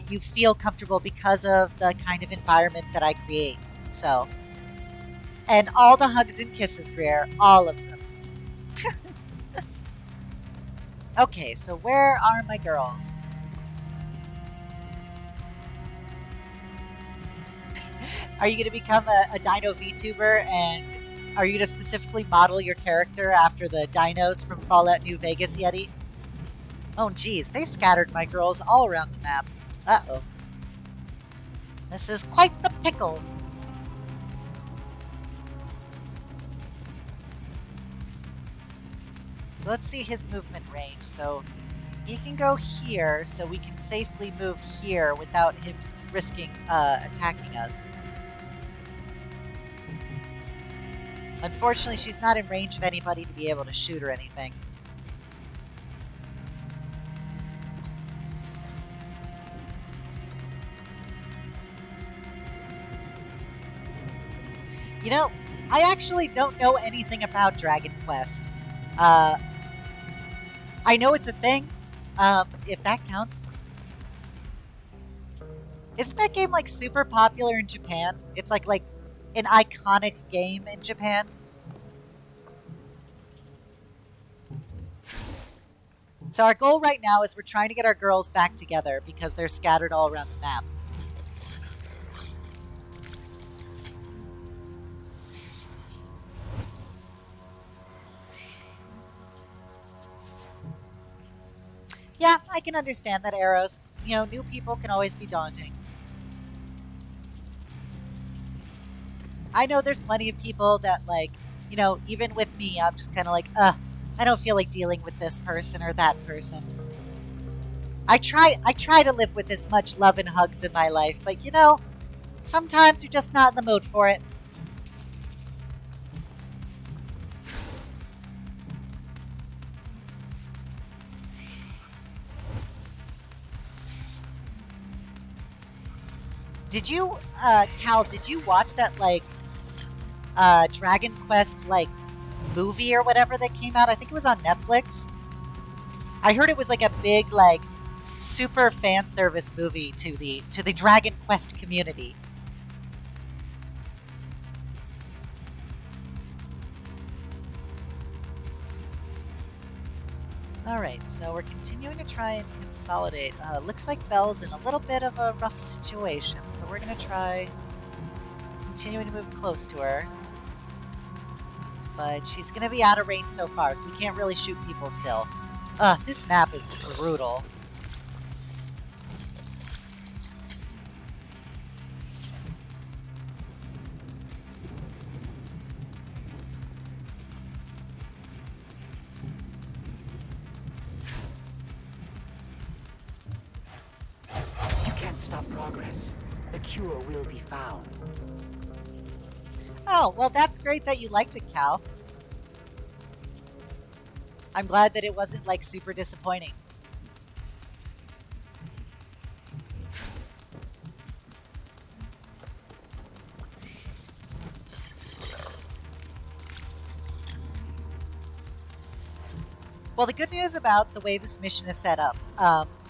you feel comfortable because of the kind of environment that I create. So, and all the hugs and kisses, Greer, all of them. Okay, so where are my girls? Are you going to become a Dino VTuber, and are you going to specifically model your character after the dinos from Fallout New Vegas, Yeti? Oh, geez, they scattered my girls all around the map. Uh-oh. This is quite the pickle. So let's see his movement range. So he can go here, so we can safely move here without him risking attacking us. Unfortunately, she's not in range of anybody to be able to shoot or anything. You know, I actually don't know anything about Dragon Quest. I know it's a thing, if that counts. Isn't that game like super popular in Japan? It's like an iconic game in Japan. So our goal right now is we're trying to get our girls back together because they're scattered all around the map. Yeah, I can understand that, Arrows. New people can always be daunting. I know there's plenty of people that even with me, I'm just kind of like, I don't feel like dealing with this person or that person. I try to live with as much love and hugs in my life, but sometimes you're just not in the mood for it. Did you, Cal, did you watch that, Dragon Quest, movie or whatever that came out? I think it was on Netflix. I heard it was, a big, super fan service movie to the Dragon Quest community. Alright, so we're continuing to try and consolidate. Looks like Belle's in a little bit of a rough situation, so we're going to try continuing to move close to her. But she's going to be out of range so far, so we can't really shoot people still. This map is brutal. Stop progress. The cure will be found. Oh, well, that's great that you liked it, Cal. I'm glad that it wasn't, super disappointing. Well, the good news about the way this mission is set up,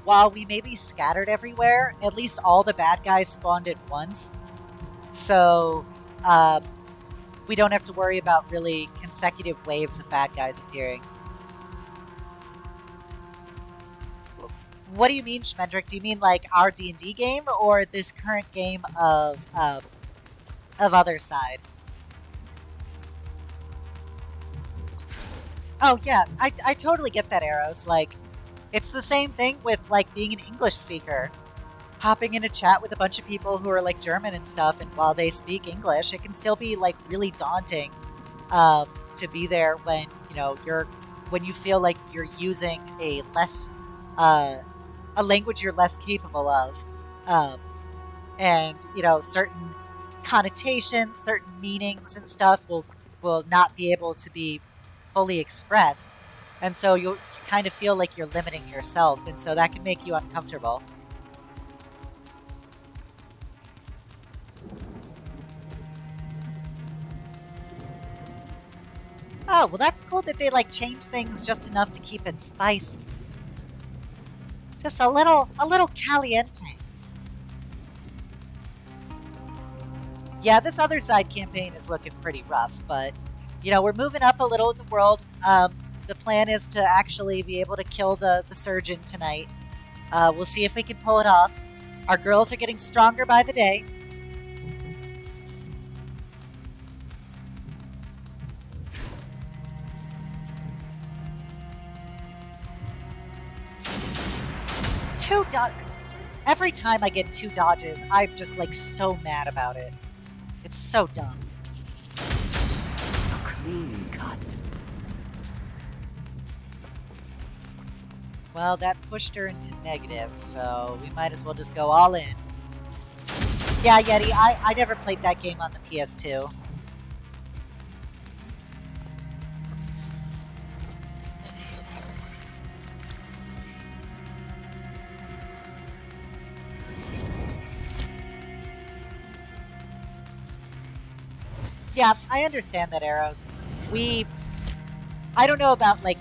while we may be scattered everywhere, at least all the bad guys spawned at once. So, we don't have to worry about really consecutive waves of bad guys appearing. What do you mean, Schmendrick? Do you mean our D&D game or this current game of Othercide? Oh yeah, I totally get that, Arrows. It's the same thing with being an English speaker. Hopping in a chat with a bunch of people who are German and stuff, and while they speak English, it can still be really daunting to be there when when you feel like you're using uh, a language you're less capable of, um, and certain connotations, certain meanings and stuff will not be able to be fully expressed, and so you kind of feel like you're limiting yourself, and so that can make you uncomfortable. Oh, well, that's cool that they like change things just enough to keep it spicy. Just a little caliente. Yeah, this Othercide campaign is looking pretty rough, but we're moving up a little in the world. The plan is to actually be able to kill the surgeon tonight. We'll see if we can pull it off. Our girls are getting stronger by the day. Two dodge. Every time I get two dodges, I'm just like so mad about it. It's so dumb. A clean cut. Well, that pushed her into negative, so we might as well just go all in. Yeah, Yeti, I never played that game on the PS2. Yeah, I understand that, Arrows. I don't know about like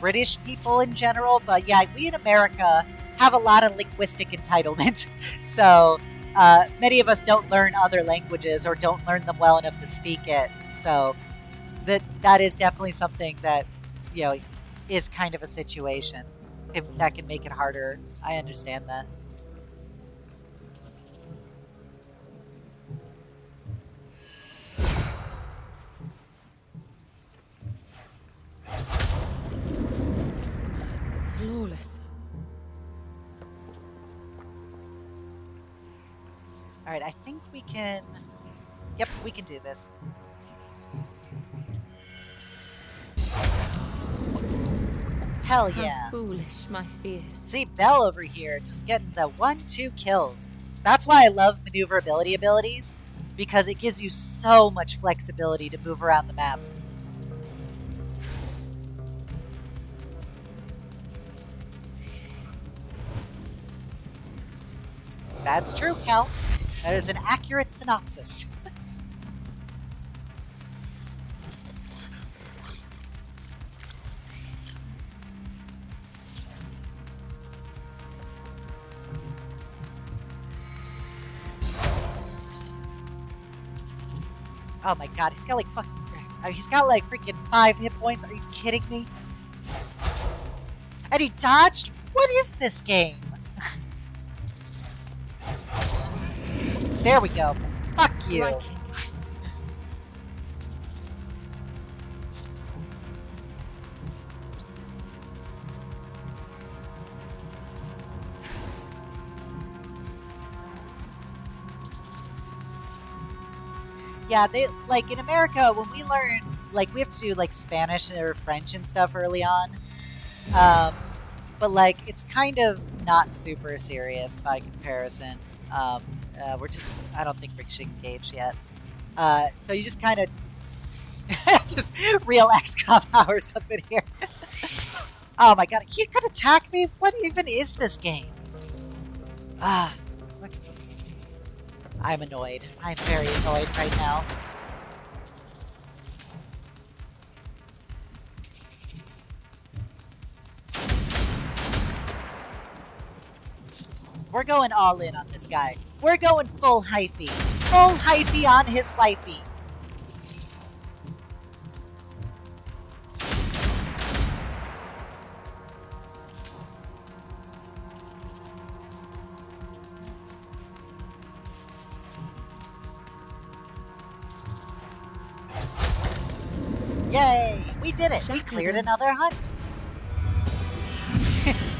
British people in general, but yeah, we in America have a lot of linguistic entitlement. So many of us don't learn other languages or don't learn them well enough to speak it. So that is definitely something that you know is kind of a situation that can make it harder. I understand that. Flawless. All right, I think we can. Yep, we can do this. Hell How yeah. foolish my fears. See, Belle over here just getting the 1-2 kills. That's why I love maneuverability abilities, because it gives you so much flexibility to move around the map. That's true, Count. That is an accurate synopsis. Oh my god, he's got like he's got like freaking 5 hit points. Are you kidding me? And he dodged? What is this game? There we go. Fuck you. Striking. Yeah, they like in America when we learn like we have to do like Spanish or French and stuff early on. But like it's kind of not super serious by comparison. We're just I don't think we're engaged yet. So you just kind of just real XCOM hours up in here. Oh my god, he could attack me? What even is this game? Ah, look. I'm annoyed. I'm very annoyed right now. We're going all in on this guy. We're going full hyphy. Full hyphy on his wifey. Yay! We did it! We cleared another hunt!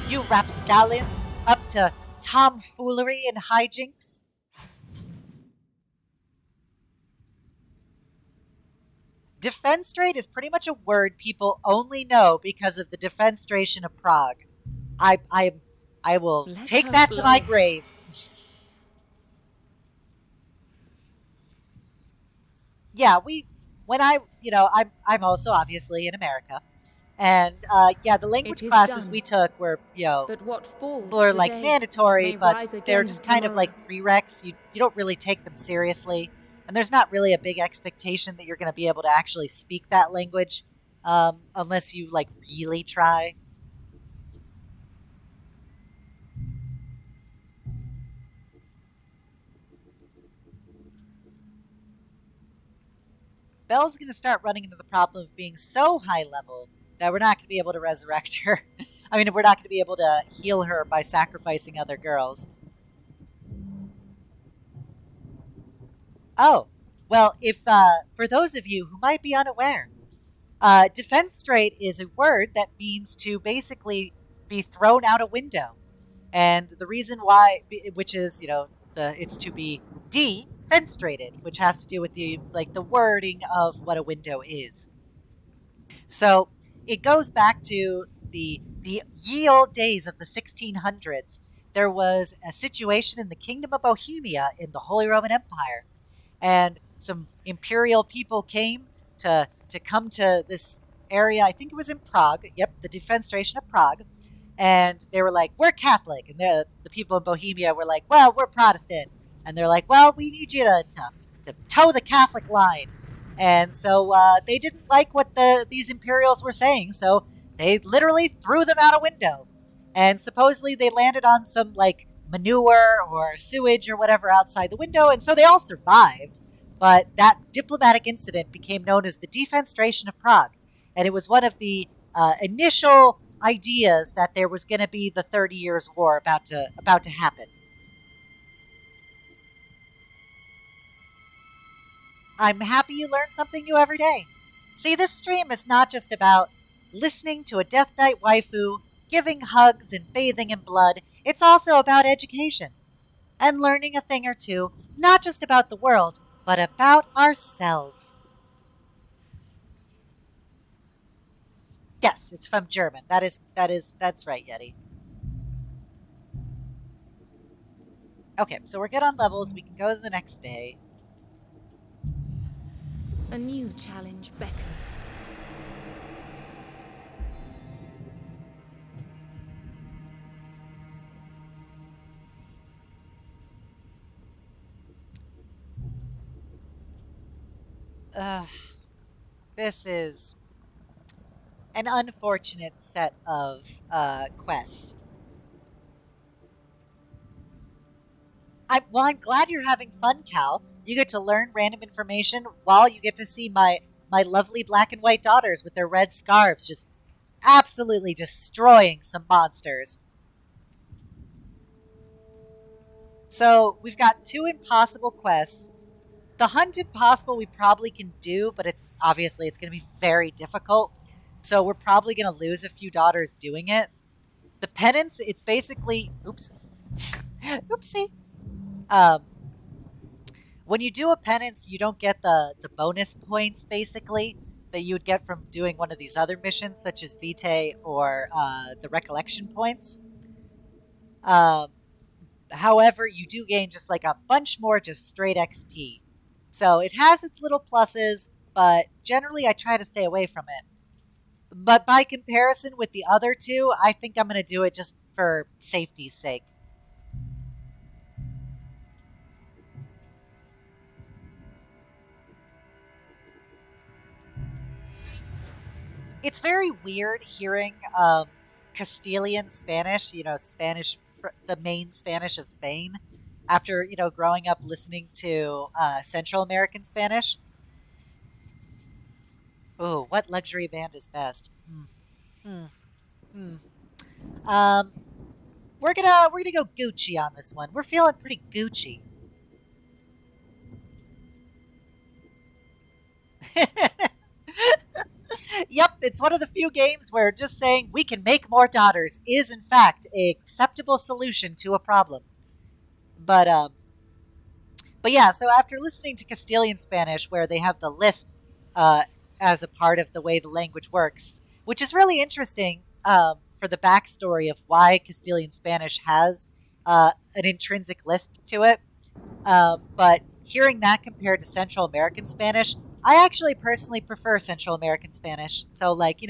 You rapscallion! Up to tomfoolery and hijinks? Defenestrate is pretty much a word people only know because of the defenestration of Prague. I I will Let take her that to my flow. grave. Yeah, we when I I'm also obviously in America, and yeah, the It language is classes we done. took were But what falls were like today mandatory, may but rise they're again just kind of like tomorrow. prereqs. You don't really take them seriously, and there's not really a big expectation that you're going to be able to actually speak that language, unless you like really try. Belle's going to start running into the problem of being so high level that we're not going to be able to resurrect her. I mean, we're not going to be able to heal her by sacrificing other girls. Oh, well, if for those of you who might be unaware, defenstrate is a word that means to basically be thrown out a window, and the reason why, which is it's to be defenstrated, which has to do with the wording of what a window is. So it goes back to the ye old days of the 1600s. There was a situation in the Kingdom of Bohemia in the Holy Roman Empire, and some imperial people came to come to this area. I think it was in Prague. Yep, the defenestration of Prague. And they were like, "We're Catholic," and the people in Bohemia were like, "Well, we're Protestant," and they're like, "Well, we need you to toe the Catholic line." And so they didn't like what these Imperials were saying, so they literally threw them out a window. And supposedly they landed on some like manure or sewage or whatever outside the window, and so they all survived. But that diplomatic incident became known as the Defenestration of Prague, and it was one of the initial ideas that there was going to be the 30 Years' War about to happen. I'm happy you learn something new every day. See, this stream is not just about listening to a Death Knight waifu, giving hugs, and bathing in blood. It's also about education and learning a thing or two, not just about the world, but about ourselves. Yes, it's from German. That's right, Yeti. Okay, so we're good on levels. We can go to the next day. A new challenge beckons. Ugh, this is an unfortunate set of quests. I'm glad you're having fun, Cal. You get to learn random information while you get to see my lovely black and white daughters with their red scarves just absolutely destroying some monsters. So we've got two impossible quests. The hunt impossible we probably can do, but it's going to be very difficult. So we're probably going to lose a few daughters doing it. The penance, it's basically oops, oopsie. Um, when you do a penance, you don't get the bonus points basically that you would get from doing one of these other missions, such as Vitae or the recollection points. Um, However, you do gain just like a bunch more just straight XP. So it has its little pluses, but generally I try to stay away from it. But by comparison with the other two, I think I'm going to do it just for safety's sake. It's very weird hearing Castilian Spanish, Spanish, the main Spanish of Spain, after, growing up listening to Central American Spanish. Oh, what luxury band is best? Hmm. Hmm. Um, we're gonna go Gucci on this one. We're feeling pretty Gucci. Yep, it's one of the few games where just saying we can make more daughters is in fact a acceptable solution to a problem. But yeah, so after listening to Castilian Spanish, where they have the lisp uh, as a part of the way the language works, which is really interesting for the backstory of why Castilian Spanish has an intrinsic lisp to it. But hearing that compared to Central American Spanish, I actually personally prefer Central American Spanish. So, like,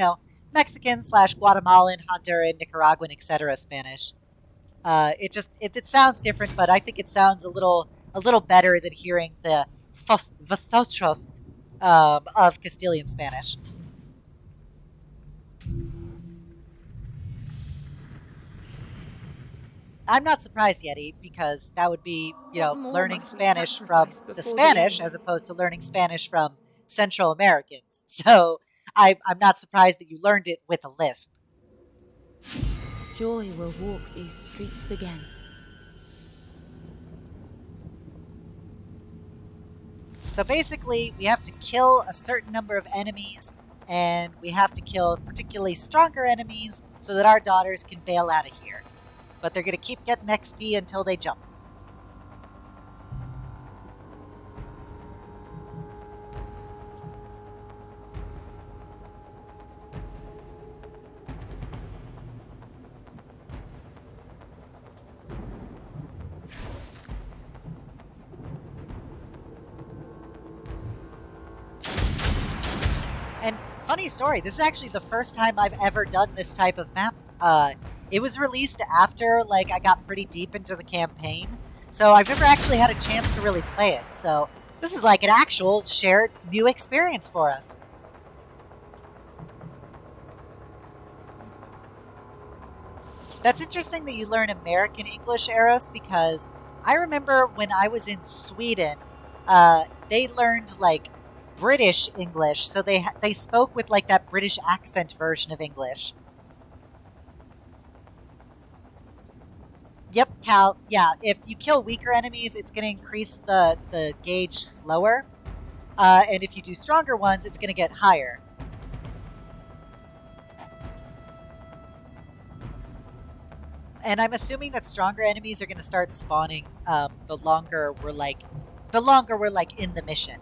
Mexican slash Guatemalan, Honduran, Nicaraguan, etc. Spanish. It sounds different, but I think it sounds a little better than hearing the vosotros of Castilian Spanish. I'm not surprised, Yeti, because that would be, What more learning must we Spanish from sacrifice the before the Spanish end? as opposed to learning Spanish from Central Americans. So I'm not surprised that you learned it with a lisp. Joy will walk these streets again. So basically, we have to kill a certain number of enemies, and we have to kill particularly stronger enemies so that our daughters can bail out of here. But they're going to keep getting XP until they jump. And funny story, this is actually the first time I've ever done this type of map. It was released after I got pretty deep into the campaign, so I've never actually had a chance to really play it. So this is like an actual shared new experience for us. That's interesting that you learn American English, Eros, because I remember when I was in Sweden, they learned British English, so they spoke with that British accent version of English. Yep, Cal. Yeah, if you kill weaker enemies, it's going to increase the gauge slower, and if you do stronger ones, it's going to get higher. And I'm assuming that stronger enemies are going to start spawning the longer we're in the mission.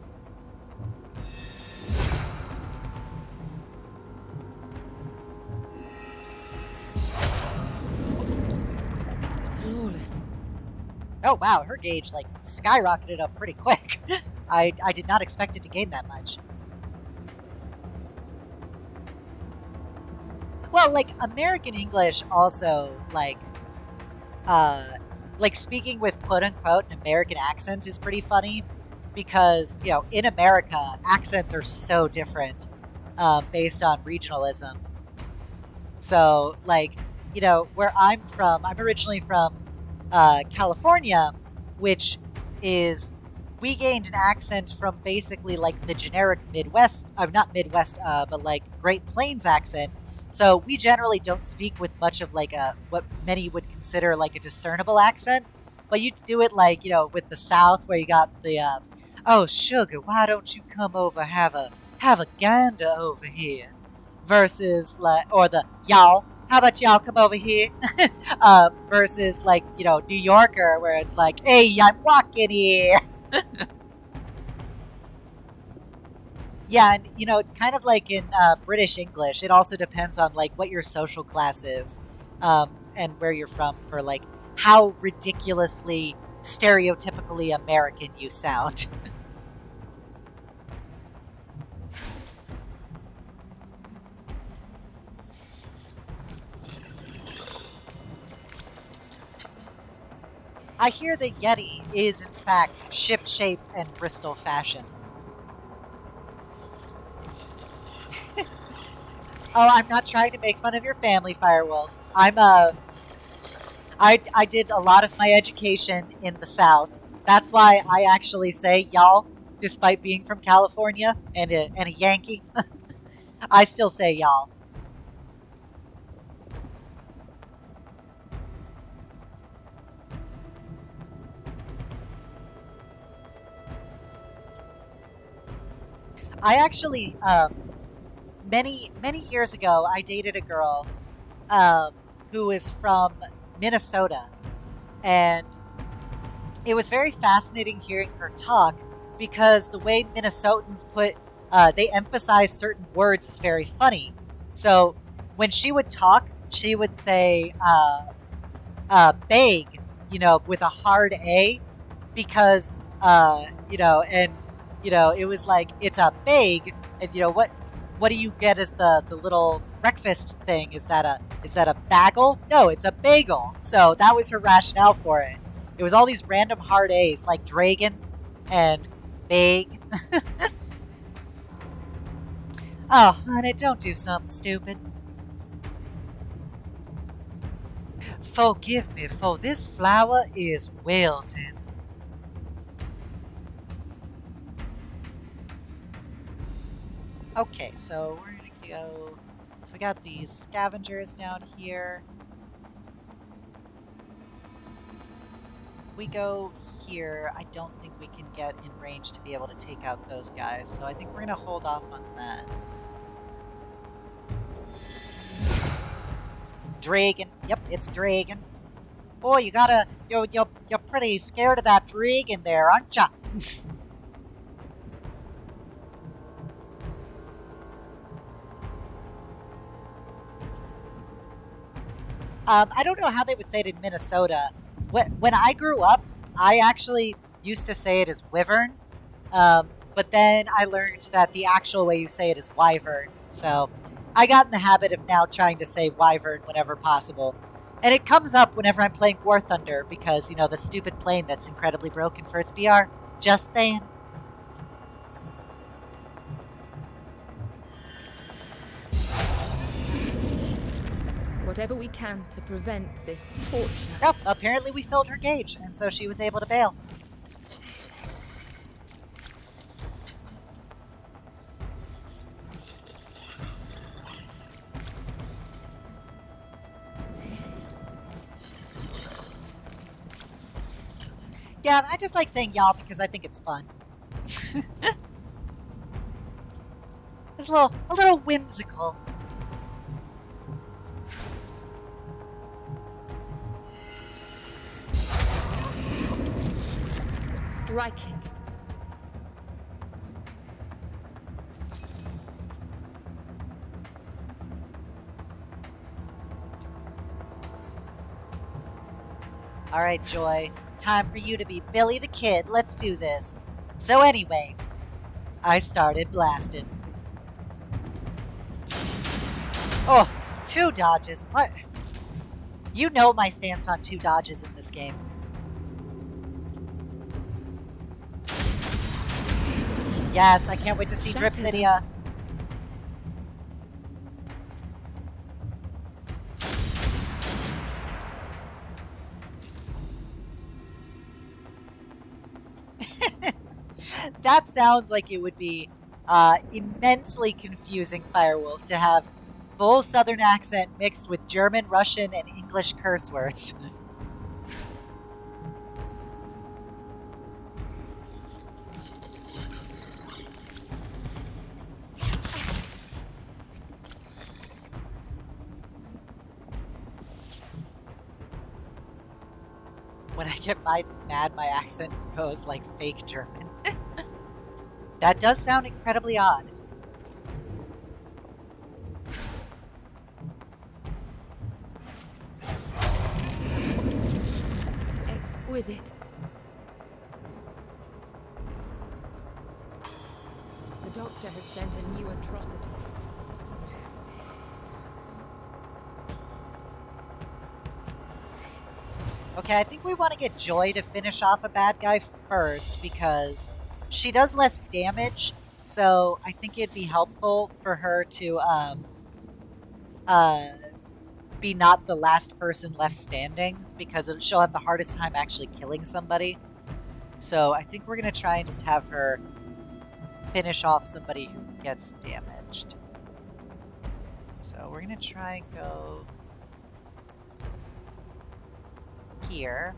Flawless. Oh wow, her gauge skyrocketed up pretty quick. I did not expect it to gain that much. Well, American English also speaking with quote unquote an American accent is pretty funny because in America accents are so different based on regionalism. So where I'm from, I'm originally from California, which is we gained an accent from basically the generic Midwest, not Midwest, but Great Plains accent. So we generally don't speak with much of what many would consider a discernible accent. But you do it with the South where you got the oh sugar, why don't you come over have a gander over here, versus or the y'all, how about y'all come over here, versus New Yorker where it's hey, I'm walking here. Yeah, and kind of like in British English, it also depends on what your social class is, and where you're from for how ridiculously stereotypically American you sound. I hear that Yeti is in fact ship-shape and Bristol fashion. Oh, I'm not trying to make fun of your family, Firewolf. I did a lot of my education in the South. That's why I actually say y'all, despite being from California and a Yankee. I still say y'all. I actually, many years ago, I dated a girl who is from Minnesota, and it was very fascinating hearing her talk because the way Minnesotans put they emphasize certain words as very funny. So when she would talk, she would say "beg," with a hard A, because and it was like it's a beg, and what do you get as the little breakfast thing? Is that a bagel? No, it's a bagel. So that was her rationale for it. It was all these random hard A's like dragon and beg. Oh, honey, don't do something stupid. Forgive me, for this flower is wilted. Okay, so we're gonna go. So we got these scavengers down here. We go here. I don't think we can get in range to be able to take out those guys, so I think we're gonna hold off on that. Dragon. Yep, it's dragon. Boy, you're pretty scared of that dragon there, aren't ya? I don't know how they would say it in Minnesota. When I grew up, I actually used to say it as wyvern, but then I learned that the actual way you say it is wyvern. So I got in the habit of now trying to say wyvern whenever possible. And it comes up whenever I'm playing War Thunder because, the stupid plane that's incredibly broken for its BR. Just saying. Whatever we can to prevent this torture. Nope, apparently we filled her gauge, and so she was able to bail. Yeah, I just like saying y'all because I think it's fun. It's a little whimsical. Striking. All right, Joy. Time for you to be Billy the Kid. Let's do this. So anyway, I started blasting. Oh, 2 dodges. What? You know my stance on 2 dodges in this game. Yes, I can't wait to see Dripsidia. That sounds like it would be immensely confusing, Firewolf, to have full Southern accent mixed with German, Russian, and English curse words. When I get mad, my accent goes like fake German. That does sound incredibly odd. Exquisite. The doctor has sent a new atrocity. Okay, I think we want to get Joy to finish off a bad guy first because she does less damage, so I think it'd be helpful for her to be not the last person left standing because she'll have the hardest time actually killing somebody. So I think we're going to try and just have her finish off somebody who gets damaged. So we're going to try and go here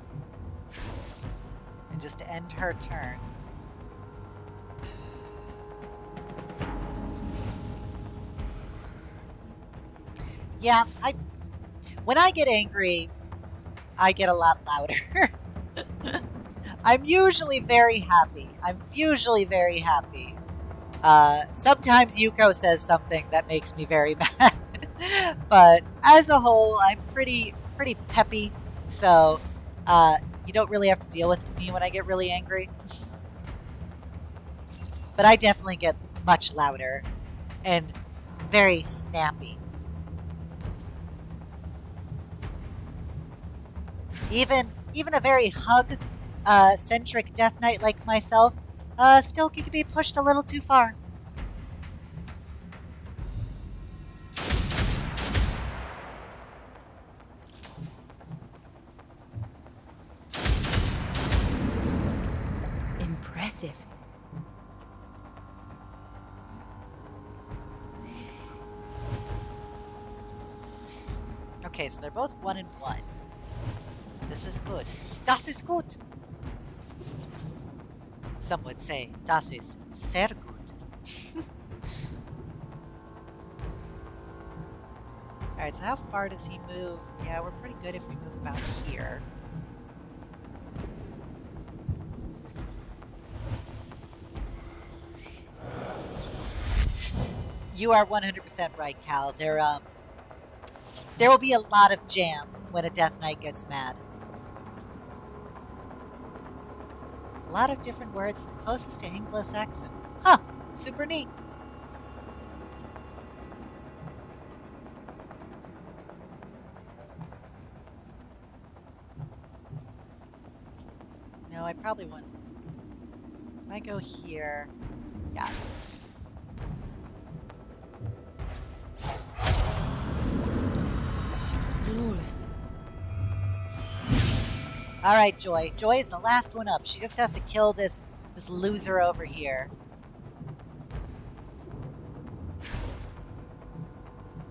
and just end her turn. Yeah, when I get angry, I get a lot louder. I'm usually very happy. Sometimes Yuko says something that makes me very mad, but as a whole, I'm pretty peppy. So you don't really have to deal with me when I get really angry. But I definitely get much louder and very snappy. Even a very hug centric Death Knight like myself still can be pushed a little too far. Impressive. Okay, so they're both 1 and 1. This is good. Das ist gut. Some would say, das ist sehr gut. Alright, so how far does he move? Yeah, we're pretty good if we move about here. You are 100% right, Cal. There will be a lot of jam when a Death Knight gets mad. A lot of different words, the closest to Anglo-Saxon. Huh, super neat. No, I probably won't. If I go here, yeah. Flawless. All right, Joy. Joy is the last one up. She just has to kill this loser over here.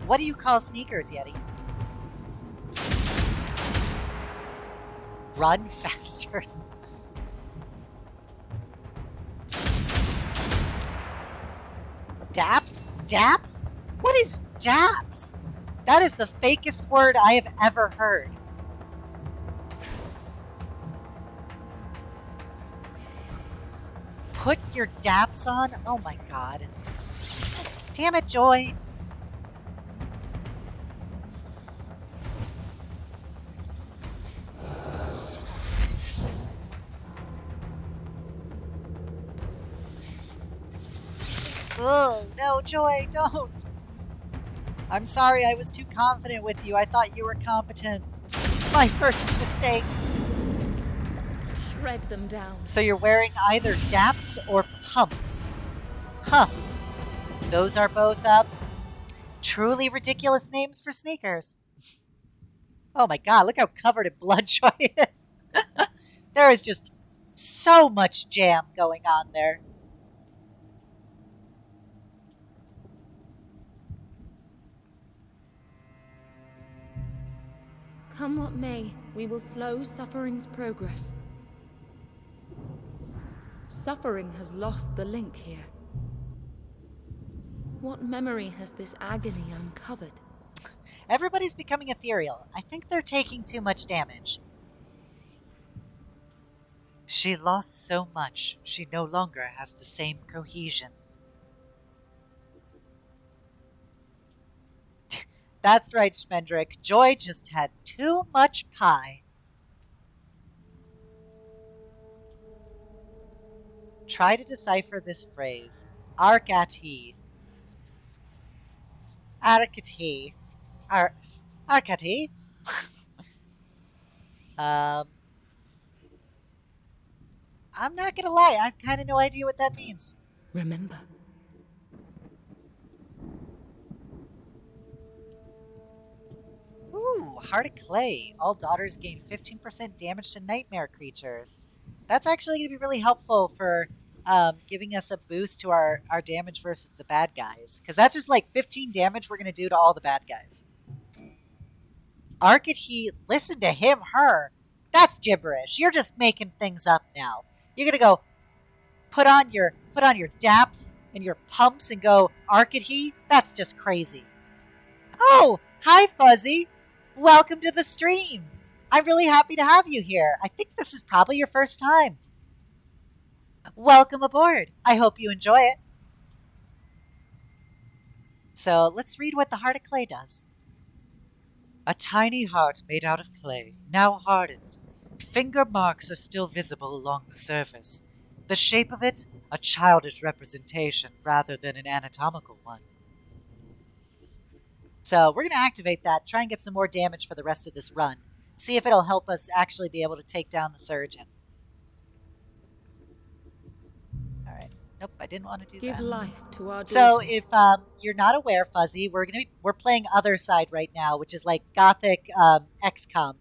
What do you call sneakers, Yeti? Run faster. Daps? Daps? What is daps? That is the fakest word I have ever heard. Put your daps on? Oh my god. Damn it, Joy. Oh, no, Joy, don't. I'm sorry, I was too confident with you. I thought you were competent. My first mistake. Shred them down. So you're wearing either daps or pumps. Huh. Those are both truly ridiculous names for sneakers. Oh my god, look how covered in blood Joy is. There is just so much jam going on there. Come what may, we will slow suffering's progress. Suffering has lost the link here. What memory has this agony uncovered? Everybody's becoming ethereal. I think they're taking too much damage. She lost so much, she no longer has the same cohesion. That's right, Schmendrick. Joy just had too much pie. Try to decipher this phrase. Arkati. Arkati. Arkati? I'm not gonna lie, I've kind of no idea what that means. Remember. Ooh, Heart of Clay. All daughters gain 15% damage to nightmare creatures. That's actually going to be really helpful for giving us a boost to our damage versus the bad guys. Because that's just like 15 damage we're going to do to all the bad guys. Arcade, listen to him, her. That's gibberish. You're just making things up now. You're going to go put on your daps and your pumps and go Arcade? That's just crazy. Oh, hi, Fuzzy. Welcome to the stream. I'm really happy to have you here. I think this is probably your first time. Welcome aboard. I hope you enjoy it. So let's read what the heart of clay does. A tiny heart made out of clay, now hardened. Finger marks are still visible along the surface. The shape of it, a childish representation rather than an anatomical one. So we're going to activate that, try and get some more damage for the rest of this run. See if it'll help us actually be able to take down the surgeon. All right. Nope, I didn't want to do Give that. life to our So daughters. if you're not aware, Fuzzy, we're playing Othercide right now, which is like Gothic XCOM.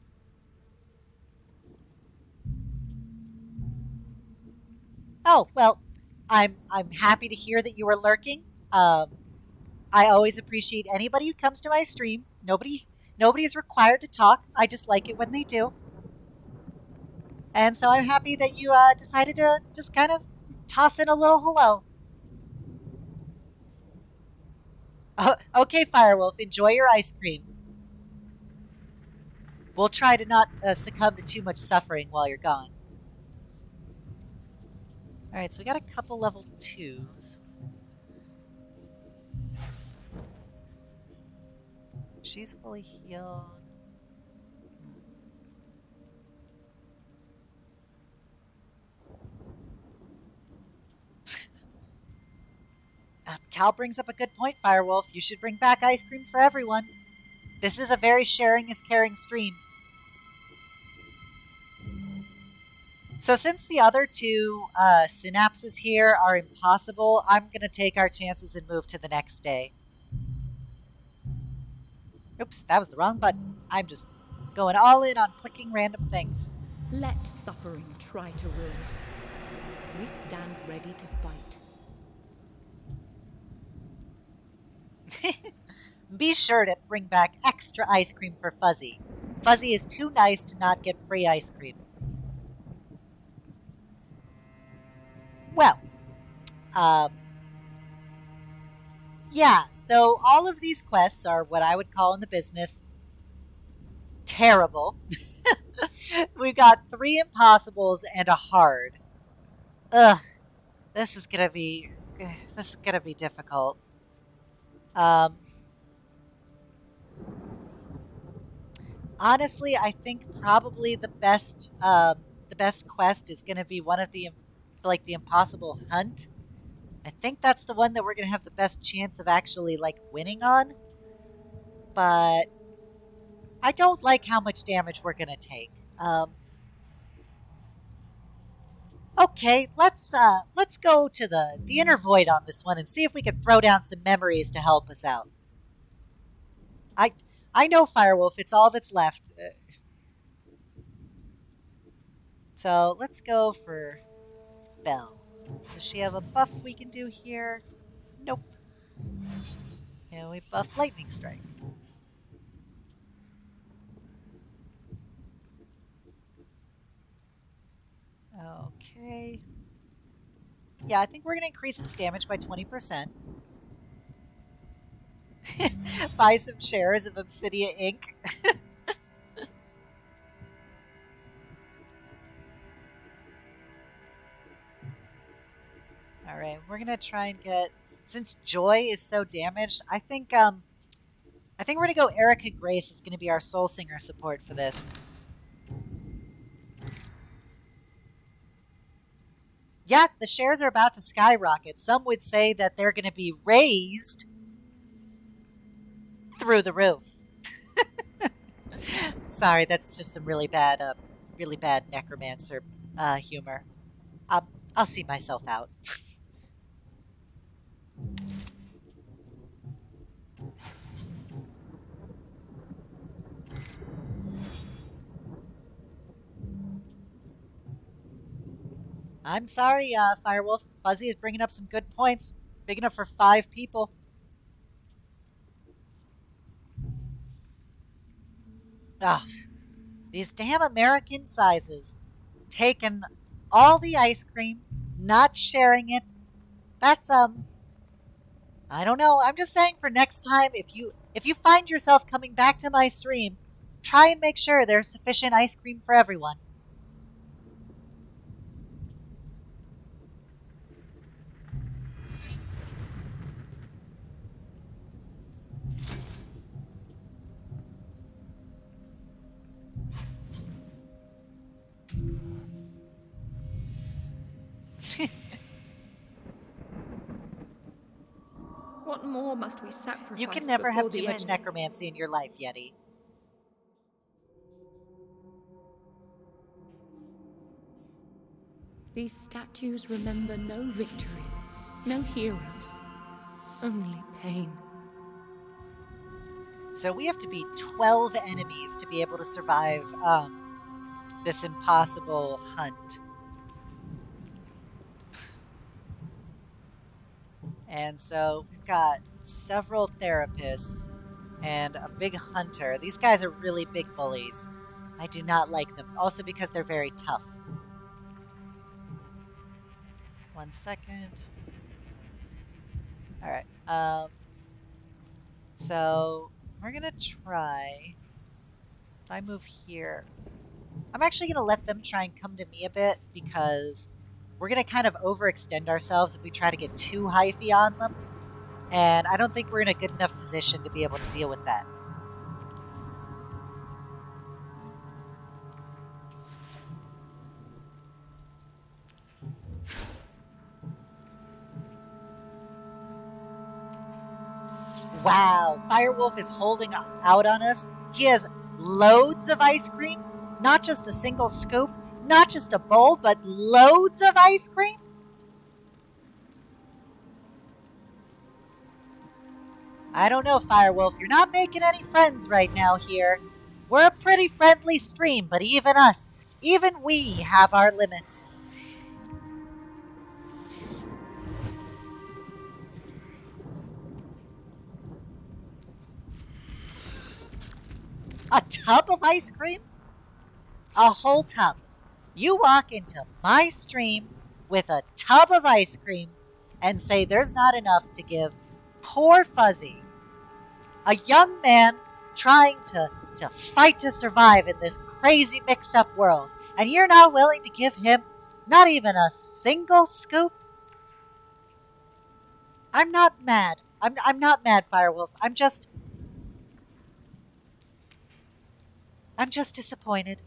Oh well, I'm happy to hear that you were lurking. I always appreciate anybody who comes to my stream. Nobody is required to talk. I just like it when they do. And so I'm happy that you decided to just kind of toss in a little hello. Okay, Firewolf, enjoy your ice cream. We'll try to not succumb to too much suffering while you're gone. All right, so we got a couple level 2s. She's fully healed. Cal brings up a good point, Firewolf. You should bring back ice cream for everyone. This is a very sharing is caring stream. So since the other two synapses here are impossible, I'm going to take our chances and move to the next day. Oops, that was the wrong button. I'm just going all in on clicking random things. Let suffering try to ruin us. We stand ready to fight. Be sure to bring back extra ice cream for Fuzzy. Fuzzy is too nice to not get free ice cream. Well, yeah, so all of these quests are what I would call in the business terrible. We've got 3 impossibles and a hard. Ugh, this is gonna be difficult. Honestly, I think probably the best quest is gonna be one of the impossible hunt. I think that's the one that we're gonna have the best chance of actually winning on. But I don't like how much damage we're gonna take. Okay, let's go to the inner void on this one and see if we can throw down some memories to help us out. I know, Firewolf, it's all that's left. So let's go for Belle. Does she have a buff we can do here? Nope. Can we buff Lightning Strike? Okay. Yeah, I think we're going to increase its damage by 20%. Buy some shares of Obsidia Inc. All right, we're going to try and get, since Joy is so damaged, I think we're going to go Erica Grace is going to be our Soul Singer support for this. Yeah, the shares are about to skyrocket. Some would say that they're going to be raised through the roof. Sorry, that's just some really bad necromancer humor. I'll see myself out. I'm sorry, Firewolf. Fuzzy is bringing up some good points. Big enough for 5 people. Ugh, these damn American sizes. Taking all the ice cream, not sharing it. That's I don't know. I'm just saying for next time, if you find yourself coming back to my stream, try and make sure there's sufficient ice cream for everyone. What more must we sacrifice You can never before have too the much end? necromancy in your life, Yeti. These statues remember no victory, no heroes, only pain. So we have to beat 12 enemies to be able to survive this impossible hunt. And so we've got several therapists and a big hunter. These guys are really big bullies. I do not like them. Also because they're very tough. 1 second. All right. So we're gonna try. If I move here, I'm actually gonna let them try and come to me a bit because we're gonna kind of overextend ourselves if we try to get too hyphy on them. And I don't think we're in a good enough position to be able to deal with that. Wow, Firewolf is holding out on us. He has loads of ice cream, not just a single scoop, not just a bowl, but loads of ice cream. I don't know, Firewolf. You're not making any friends right now here. We're a pretty friendly stream, but even us, even we have our limits. A tub of ice cream? A whole tub. You walk into my stream with a tub of ice cream and say there's not enough to give poor Fuzzy, a young man trying to fight to survive in this crazy mixed up world, and you're not willing to give him not even a single scoop? I'm not mad. I'm not mad, Firewolf. I'm just disappointed.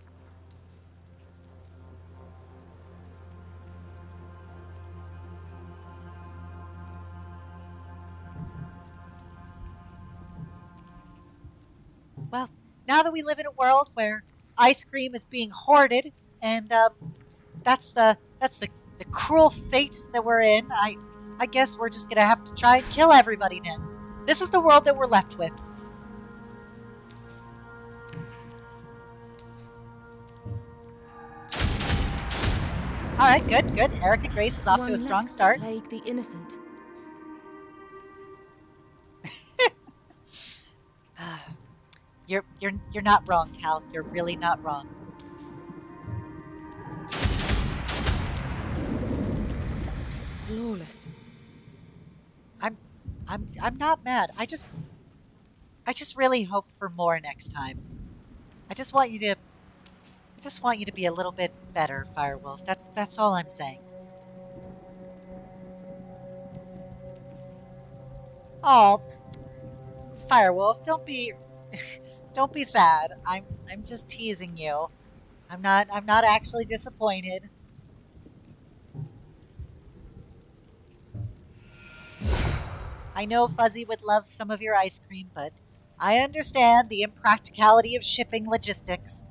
Well, now that we live in a world where ice cream is being hoarded, and that's the cruel fate that we're in, I guess we're just gonna have to try and kill everybody then. This is the world that we're left with. All right, good, good. Erica Grace is off to a strong start. Plague the innocent. You're not wrong, Cal. You're really not wrong. Flawless. I'm not mad. I just really hope for more next time. I just want you to be a little bit better, Firewolf. That's all I'm saying. Oh, Firewolf, don't be don't be sad. I'm just teasing you. I'm not actually disappointed. I know Fuzzy would love some of your ice cream, but I understand the impracticality of shipping logistics.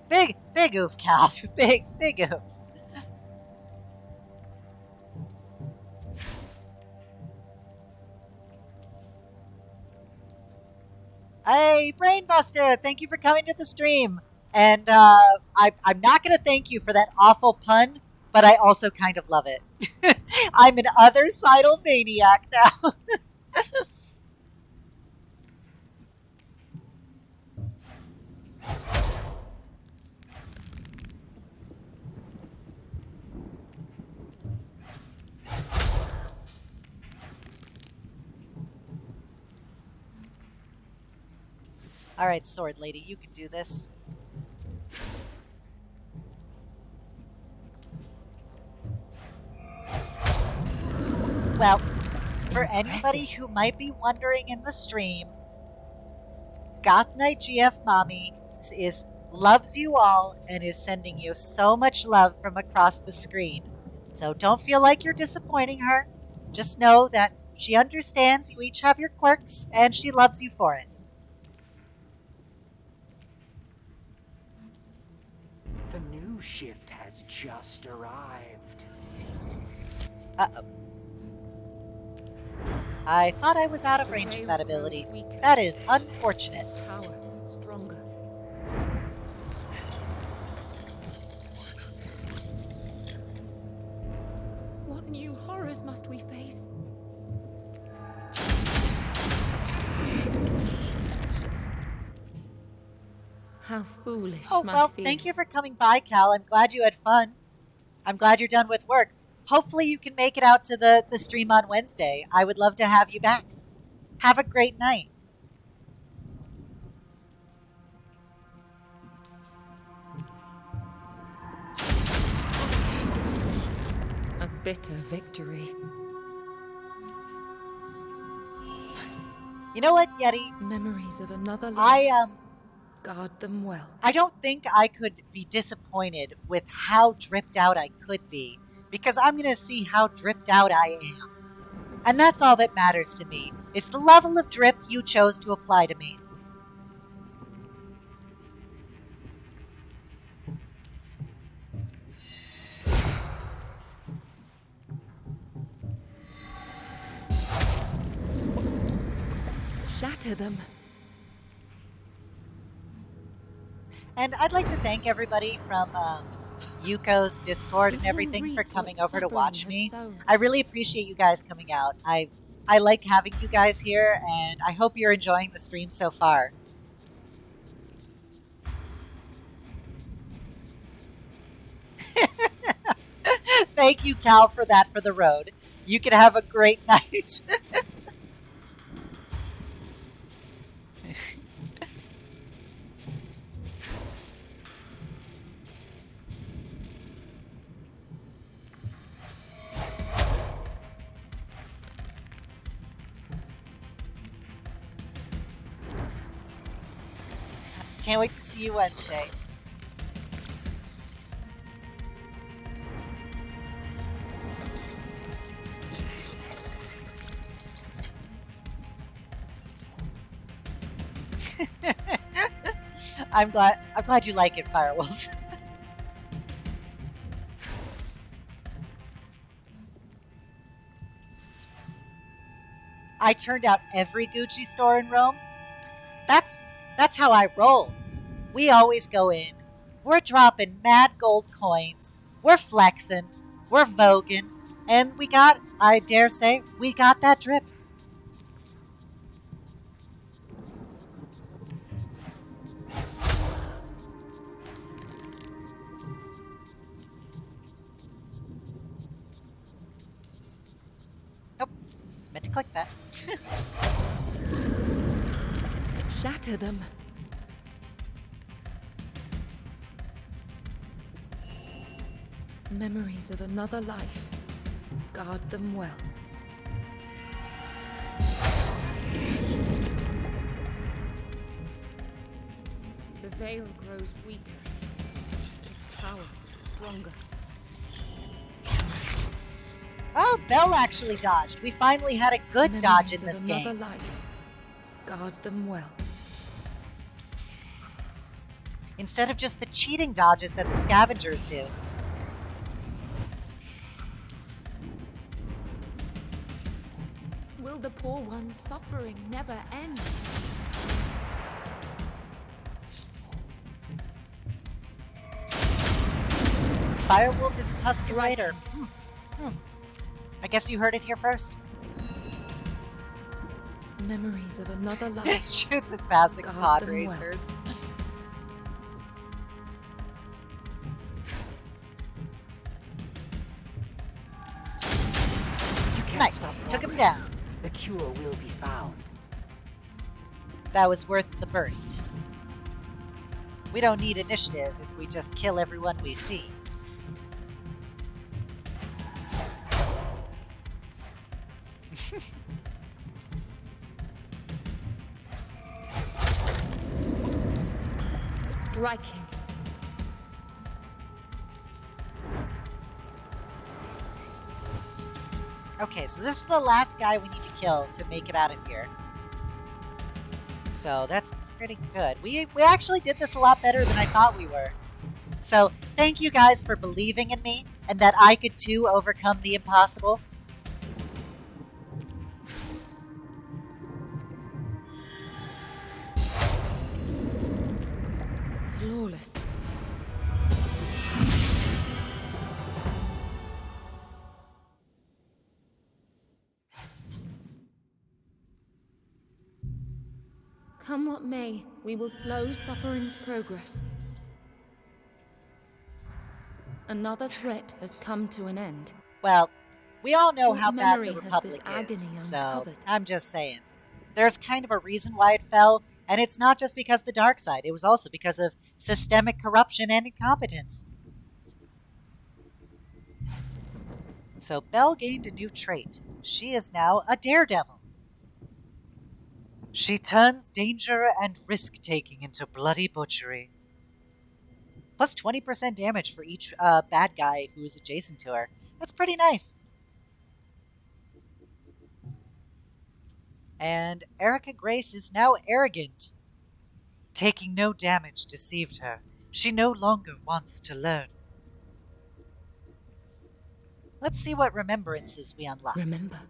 Big oof, Cal. Big oof. Hey, Brainbuster, thank you for coming to the stream. And I'm not going to thank you for that awful pun, but I also kind of love it. I'm an othercidal maniac now. All right, Sword Lady, you can do this. Well, for anybody who might be wondering in the stream, Goth Knight GF Mommy is loves you all and is sending you so much love from across the screen. So don't feel like you're disappointing her. Just know that she understands you each have your quirks and she loves you for it. The new shift has just arrived. Uh-oh. I thought I was out of range of that ability. That is unfortunate. Power stronger. What new horrors must we face? How foolish Oh, my well, fears. thank you for coming by, Cal. I'm glad you had fun. I'm glad you're done with work. Hopefully you can make it out to the stream on Wednesday. I would love to have you back. Have a great night. A bitter victory. You know what, Yeti? Memories of another life. Guard them well. I don't think I could be disappointed with how dripped out I could be, because I'm going to see how dripped out I am. And that's all that matters to me, is the level of drip you chose to apply to me. Shatter them. And I'd like to thank everybody from Yuko's Discord and everything for coming over to watch me. I really appreciate you guys coming out. I like having you guys here, and I hope you're enjoying the stream so far. Thank you, Cal, for that for the road. You can have a great night. Can't wait to see you Wednesday. I'm glad you like it, Firewolf. I turned out every Gucci store in Rome. That's how I roll. We always go in. We're dropping mad gold coins. We're flexing. We're voguing. And we got, I dare say, we got that drip. Oh, it's meant to click that. Shatter them. Memories of another life. Guard them well. The veil grows weaker. Its power stronger. Oh, Belle actually dodged. We finally had a good dodge in this game. Life. Guard them well. Instead of just the cheating dodges that the scavengers do. Will the poor one's suffering never end? Firewolf is a Tusken Raider. I guess you heard it here first. Memories of another life. Shoots at basic Guard pod them well. racers. Nice. Took him down. The cure will be found. That was worth the burst. We don't need initiative if we just kill everyone we see. striking. Okay, so this is the last guy we need to kill to make it out of here. So that's pretty good. We actually did this a lot better than I thought we were. So thank you guys for believing in me and that I could too overcome the impossible. Flawless. Come what may, we will slow suffering's progress. Another threat has come to an end. Well, we all know What how bad memory the has this Republic is, agony so uncovered? I'm just saying. There's kind of a reason why it fell, and it's not just because of the dark side. It was also because of systemic corruption and incompetence. So Belle gained a new trait. She is now a daredevil. She turns danger and risk-taking into bloody butchery. Plus 20% damage for each bad guy who is adjacent to her. That's pretty nice. And Erica Grace is now arrogant. Taking no damage deceived her. She no longer wants to learn. Let's see what remembrances we unlocked. Remember.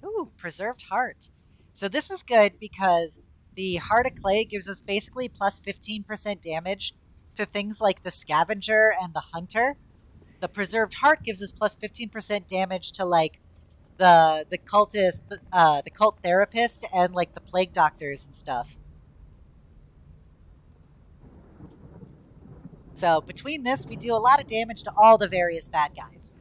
Ooh, preserved heart. So this is good because the Heart of Clay gives us basically plus 15% damage to things like the Scavenger and the Hunter. The preserved heart gives us plus 15% damage to like the cultist, the cult therapist, and like the plague doctors and stuff. So between this, we do a lot of damage to all the various bad guys.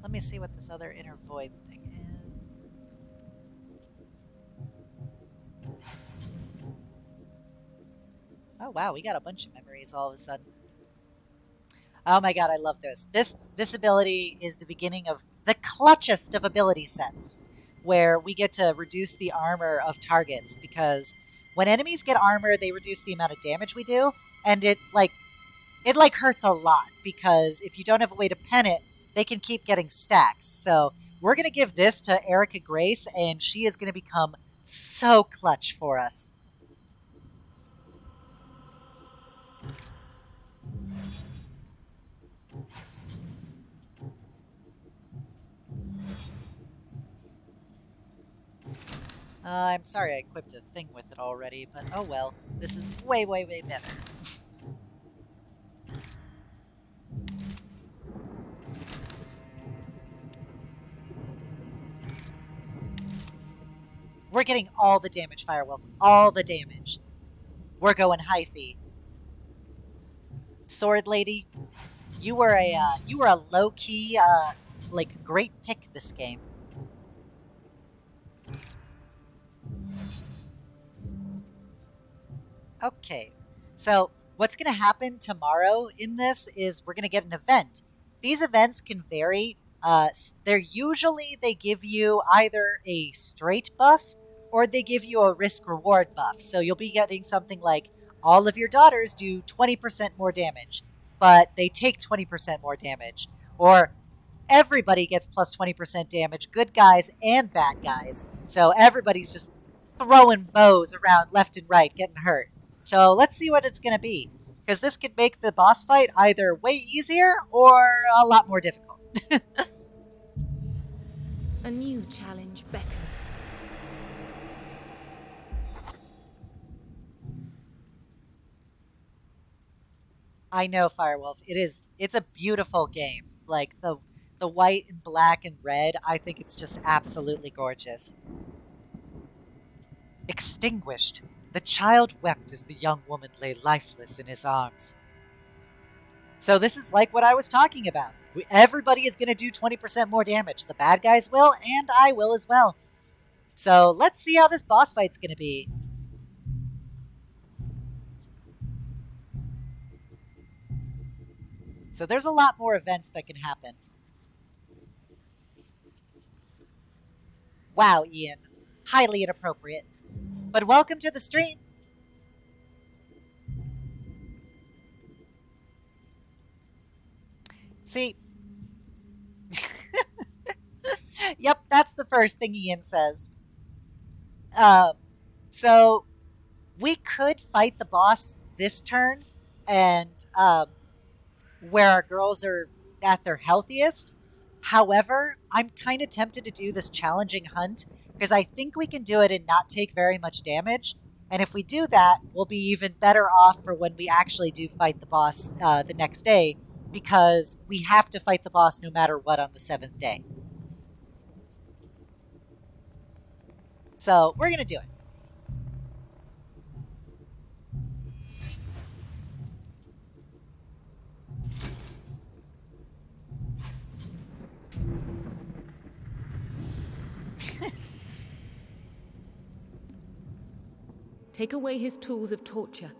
Let me see what this other inner void thing is. Oh wow, we got a bunch of memories all of a sudden. Oh my god, I love this. This ability is the beginning of the clutchest of ability sets, where we get to reduce the armor of targets, because when enemies get armor, they reduce the amount of damage we do, and it hurts a lot, because if you don't have a way to pen it, they can keep getting stacks. So we're gonna give this to Erica Grace, and she is gonna become so clutch for us. I'm sorry I equipped a thing with it already, but oh well. This is way, way, way better. We're getting all the damage, Firewolf. All the damage. We're going hyphy. Sword Lady, you were a low-key, like, great pick this game. Okay, so what's going to happen tomorrow in this is we're going to get an event. These events can vary. They give you either a straight buff or they give you a risk reward buff. So you'll be getting something like all of your daughters do 20% more damage, but they take 20% more damage. Or everybody gets plus 20% damage, good guys and bad guys. So everybody's just throwing bows around left and right, getting hurt. So let's see what it's going to be, because this could make the boss fight either way easier or a lot more difficult. A new challenge beckons. I know, Firewolf. It's a beautiful game. Like the white and black and red, I think it's just absolutely gorgeous. Extinguished. The child wept as the young woman lay lifeless in his arms. So this is like what I was talking about. Everybody is going to do 20% more damage. The bad guys will, and I will as well. So let's see how this boss fight's going to be. So there's a lot more events that can happen. Wow, Ian. Highly inappropriate. But welcome to the stream. See, yep, that's the first thing Ian says. Um, so we could fight the boss this turn and where our girls are at their healthiest. However, I'm kind of tempted to do this challenging hunt because I think we can do it and not take very much damage. And if we do that, we'll be even better off for when we actually do fight the boss the next day, because we have to fight the boss no matter what on the 7th day. So we're going to do it. Take away his tools of torture.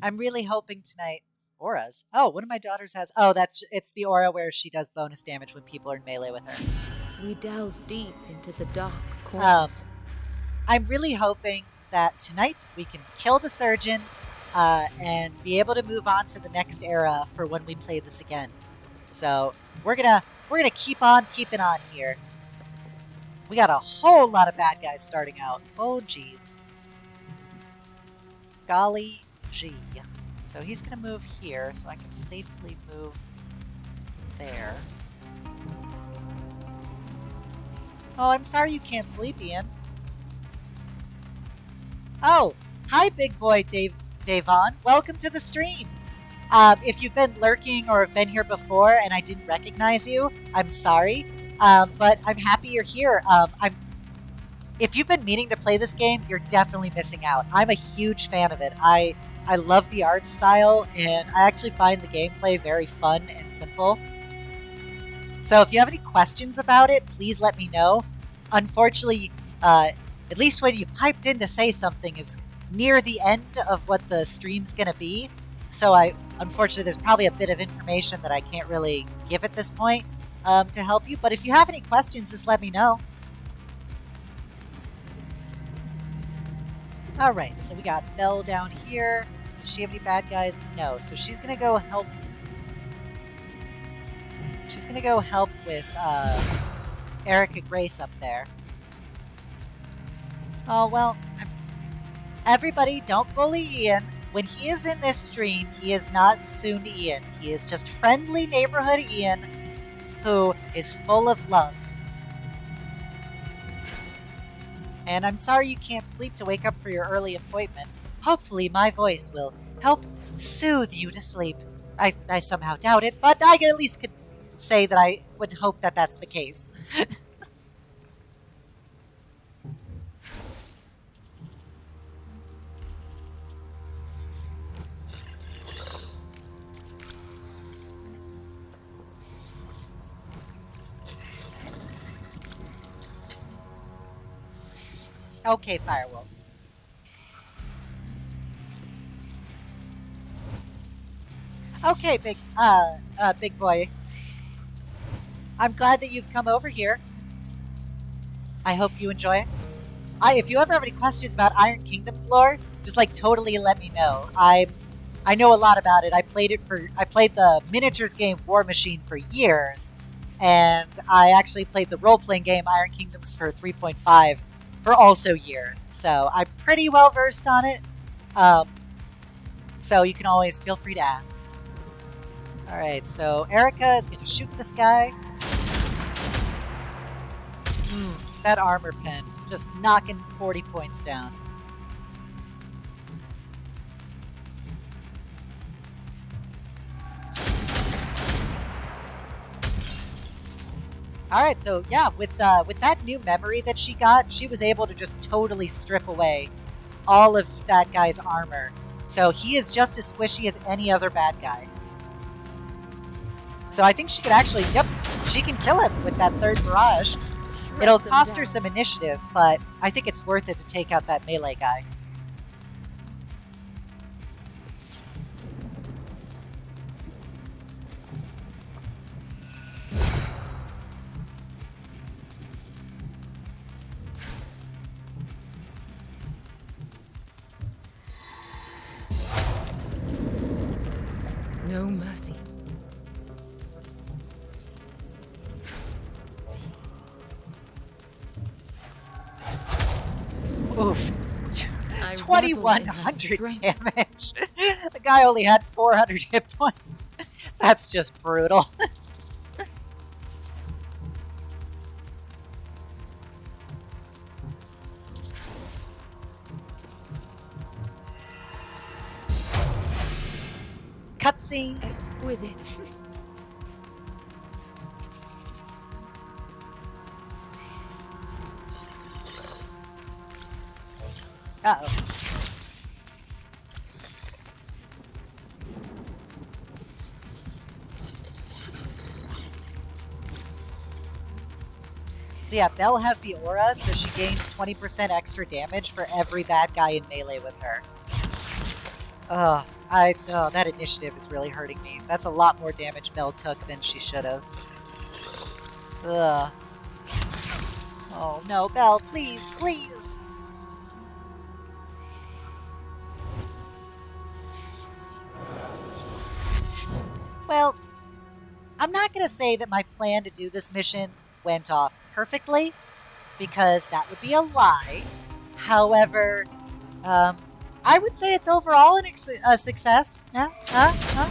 I'm really hoping tonight. Auras. Oh, one of my daughters has. Oh, it's the aura where she does bonus damage when people are in melee with her. We delve deep into the dark corners. I'm really hoping that tonight we can kill the surgeon and be able to move on to the next era for when we play this again. So we're gonna keep on keeping on here. We got a whole lot of bad guys starting out. Oh geez. Golly gee. So he's gonna move here so I can safely move there. Oh, I'm sorry you can't sleep, Ian. Oh, hi, big boy Davon. Welcome to the stream. If you've been lurking or have been here before and I didn't recognize you, I'm sorry. But I'm happy you're here. If you've been meaning to play this game, you're definitely missing out. I'm a huge fan of it. I love the art style, and I actually find the gameplay very fun and simple. So if you have any questions about it, please let me know. Unfortunately, at least when you piped in to say something is near the end of what the stream's going to be. So unfortunately, there's probably a bit of information that I can't really give at this point to help you. But if you have any questions, just let me know. All right, so we got Belle down here. Does she have any bad guys? No, so she's going to go help. She's going to go help with Erica Grace up there. Oh, well, everybody don't bully Ian. When he is in this stream, he is not Soon Ian. He is just friendly neighborhood Ian who is full of love. And I'm sorry you can't sleep to wake up for your early appointment. Hopefully my voice will help soothe you to sleep. I somehow doubt it, but I at least could say that I would hope that that's the case. Okay, Firewolf. Okay, big boy. I'm glad that you've come over here. I hope you enjoy it. If you ever have any questions about Iron Kingdom's lore, just totally let me know. I know a lot about it. I played the miniatures game War Machine for years, and I actually played the role-playing game Iron Kingdoms for 3.5 for also years. So I'm pretty well versed on it. So you can always feel free to ask. All right, so Erica is going to shoot this guy. That armor pen, just knocking 40 points down. All right, so yeah, with that new memory that she got, she was able to just totally strip away all of that guy's armor. So he is just as squishy as any other bad guy. So I think she could actually, yep, she can kill him with that third barrage. It'll cost her some initiative, but I think it's worth it to take out that melee guy. No mercy. Oof. I revel in her 2100 strength. damage. The guy only had 400 hit points. That's just brutal. Cutscene. Exquisite. Uh-oh. So yeah, Belle has the aura, so she gains 20% extra damage for every bad guy in melee with her. Oh, that initiative is really hurting me. That's a lot more damage Belle took than she should have. Ugh. Oh no, Belle, please, please! Well, I'm not going to say that my plan to do this mission went off perfectly, because that would be a lie. However, I would say it's overall a success. Yeah? Huh?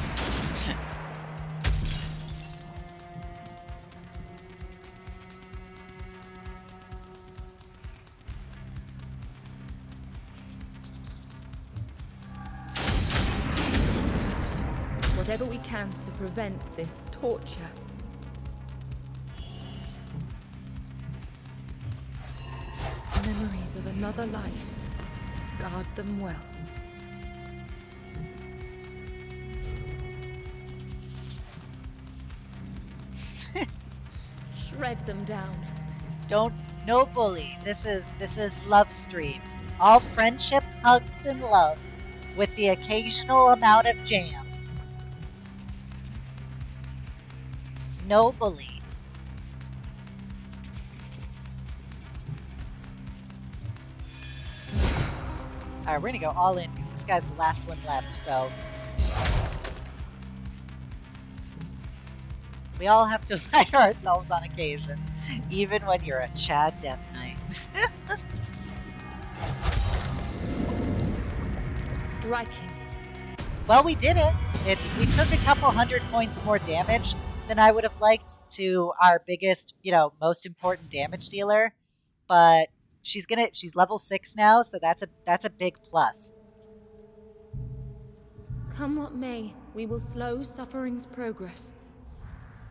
Whatever we can to prevent this torture. Memories of another life. Guard them well. Shred them down. No bully. This is love stream. All friendship, hugs, and love, with the occasional amount of jam. No bully. Alright, we're gonna go all in because this guy's the last one left, so. We all have to lie ourselves on occasion, even when you're a Chad Death Knight. Striking. Well, we did it. We took a couple 100 points more damage than I would have liked to our biggest, most important damage dealer, but she's level 6 now, so that's a big plus. Come what may, we will slow suffering's progress.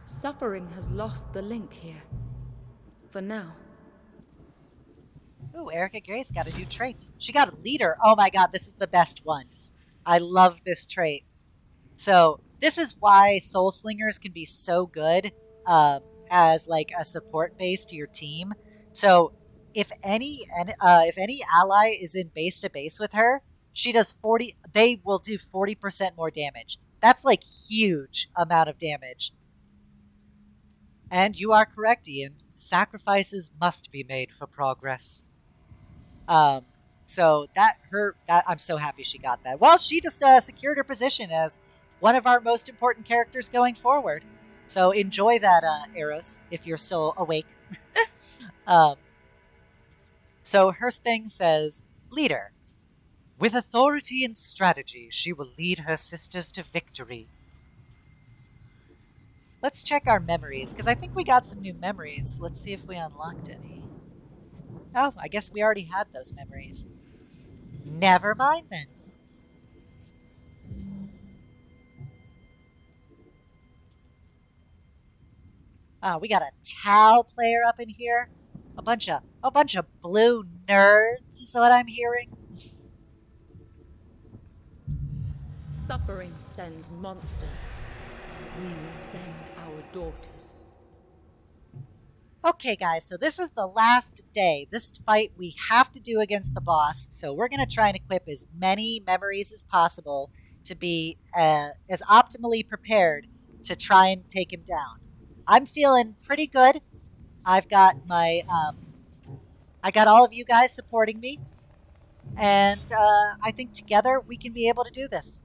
Suffering has lost the link here. For now. Ooh, Erica Gray's got a new trait. She got a leader. Oh my god, this is the best one. I love this trait. So this is why Soul Slingers can be so good as like a support base to your team. So if any ally is in base to base with her, she does 40. They will do 40% more damage. That's like huge amount of damage. And you are correct, Ian. Sacrifices must be made for progress. So that I'm so happy she got that. Well, she just secured her position as one of our most important characters going forward. So enjoy that, Eros, if you're still awake. So her thing says, Leader. With authority and strategy, she will lead her sisters to victory. Let's check our memories, because I think we got some new memories. Let's see if we unlocked any. Oh, I guess we already had those memories. Never mind then. We got a Tau player up in here. A bunch of blue nerds is what I'm hearing. Suffering sends monsters. We will send our daughters. Okay, guys, so this is the last day. This fight we have to do against the boss, so we're going to try and equip as many memories as possible to be as optimally prepared to try and take him down. I'm feeling pretty good. I've got I got all of you guys supporting me, and I think together we can be able to do this.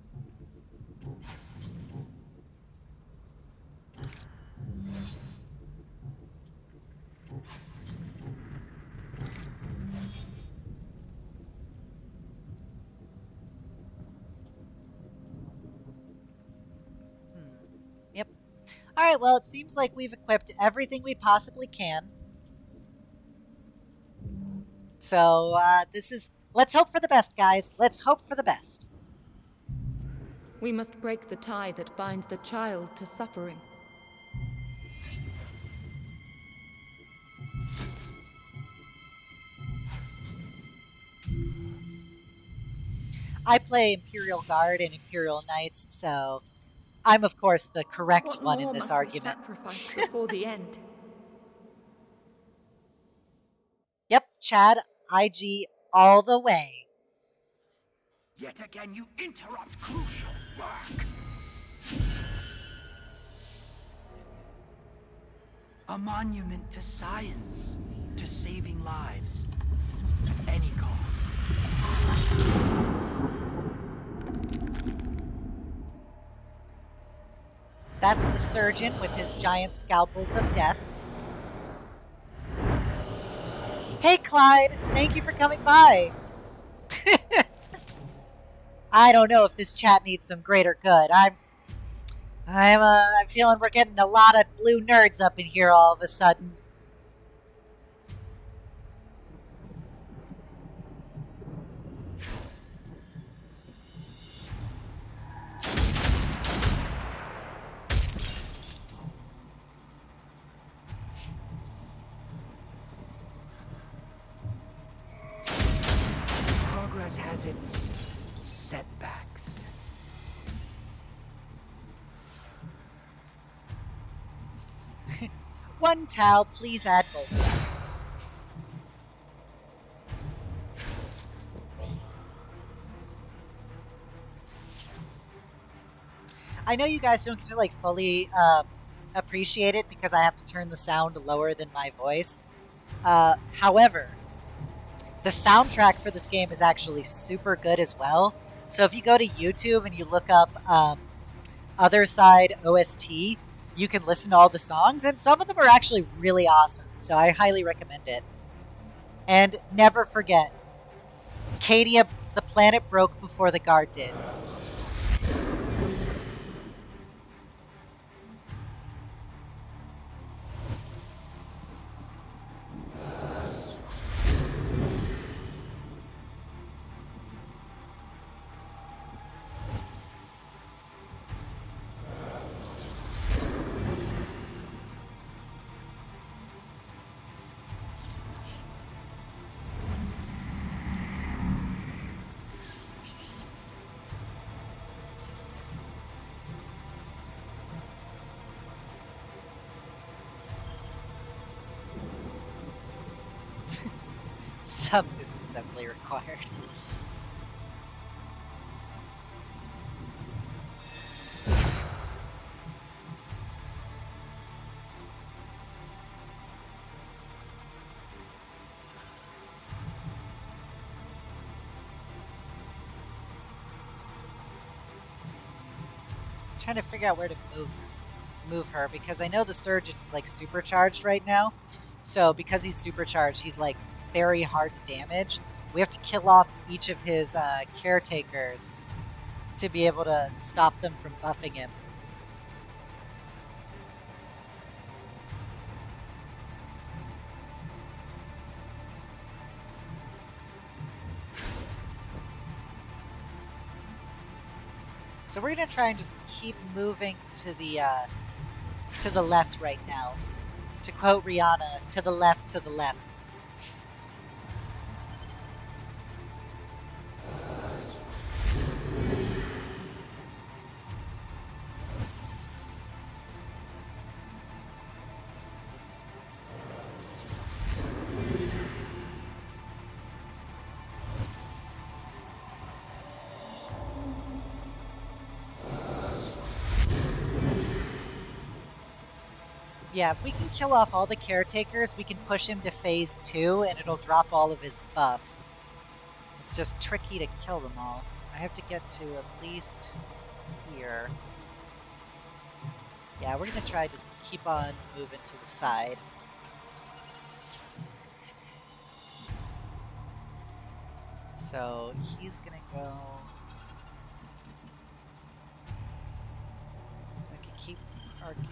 All right, well, it seems like we've equipped everything we possibly can. So let's hope for the best, guys. Let's hope for the best. We must break the tie that binds the child to suffering. I play Imperial Guard and Imperial Knights, so I'm, of course, the correct What one in more this must we argument. sacrifice before the end? Yep, Chad, IG all the way. Yet again, you interrupt crucial work. A monument to science, to saving lives. Any cause. That's the surgeon with his giant scalpels of death. Hey, Clyde, thank you for coming by. I don't know if this chat needs some greater good. I'm feeling we're getting a lot of blue nerds up in here all of a sudden. Progress has its setbacks. One towel, please add both. I know you guys don't get to like fully appreciate it because I have to turn the sound lower than my voice. However, the soundtrack for this game is actually super good as well. So if you go to YouTube and you look up Othercide OST, you can listen to all the songs, and some of them are actually really awesome. So I highly recommend it. And never forget, Cadia, the planet broke before the guard did. Some disassembly required. Trying to figure out where to move her because I know the surgeon is like supercharged right now. So because he's supercharged, he's like very hard to damage. We have to kill off each of his caretakers to be able to stop them from buffing him. So we're gonna try and just keep moving to the left right now. To quote Rihanna, to the left, to the left. Yeah, if we can kill off all the caretakers, we can push him to phase 2 and it'll drop all of his buffs. It's just tricky to kill them all. I have to get to at least here. Yeah, we're gonna try just keep on moving to the side. So he's gonna go. So I can keep arcing.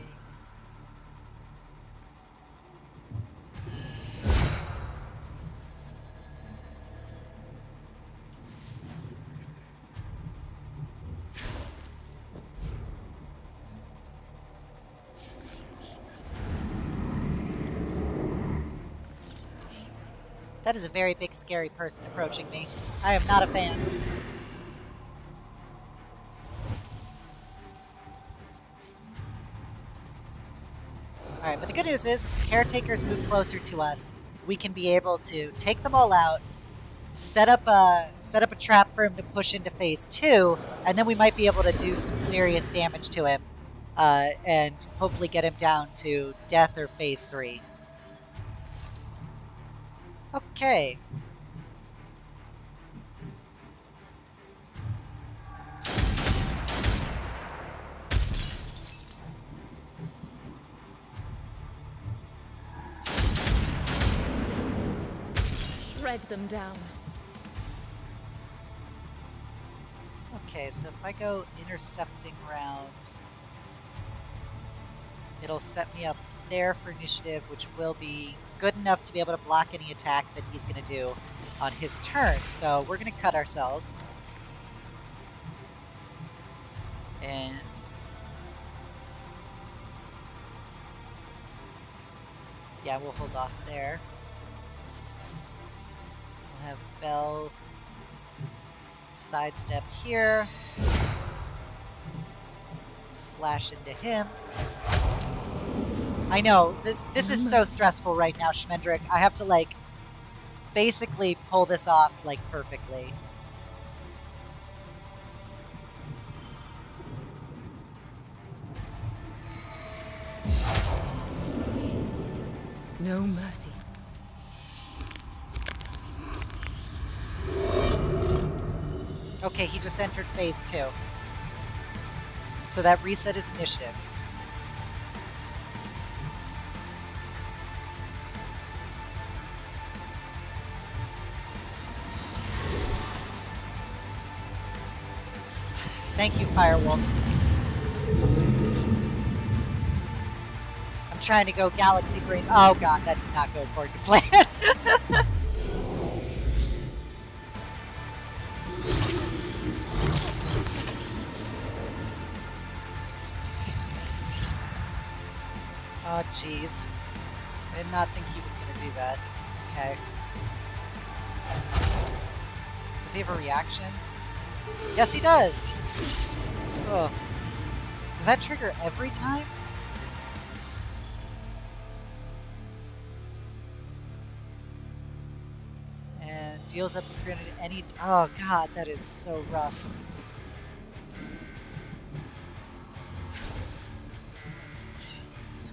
That is a very big, scary person approaching me. I am not a fan. All right, but the good news is, caretakers move closer to us. We can be able to take them all out, set up a trap for him to push into phase 2, and then we might be able to do some serious damage to him, and hopefully get him down to death or phase 3. Okay. Shred them down. Okay, so if I go intercepting round, it'll set me up there for initiative, which will be good enough to be able to block any attack that he's going to do on his turn. So we're going to cut ourselves. And yeah, we'll hold off there. We'll have Bell sidestep here. Slash into him. I know, this is so stressful right now, Schmendrick. I have to, like, basically pull this off, like, perfectly. No mercy. Okay, he just entered phase 2. So that reset his initiative. Thank you, Firewolf. I'm trying to go Galaxy Brain. Oh god, that did not go according to plan. Oh, jeez. I did not think he was going to do that. Okay. Does he have a reaction? Yes, he does! Oh. Does that trigger every time? And deals up to 300 any... Oh, God, that is so rough. Jeez.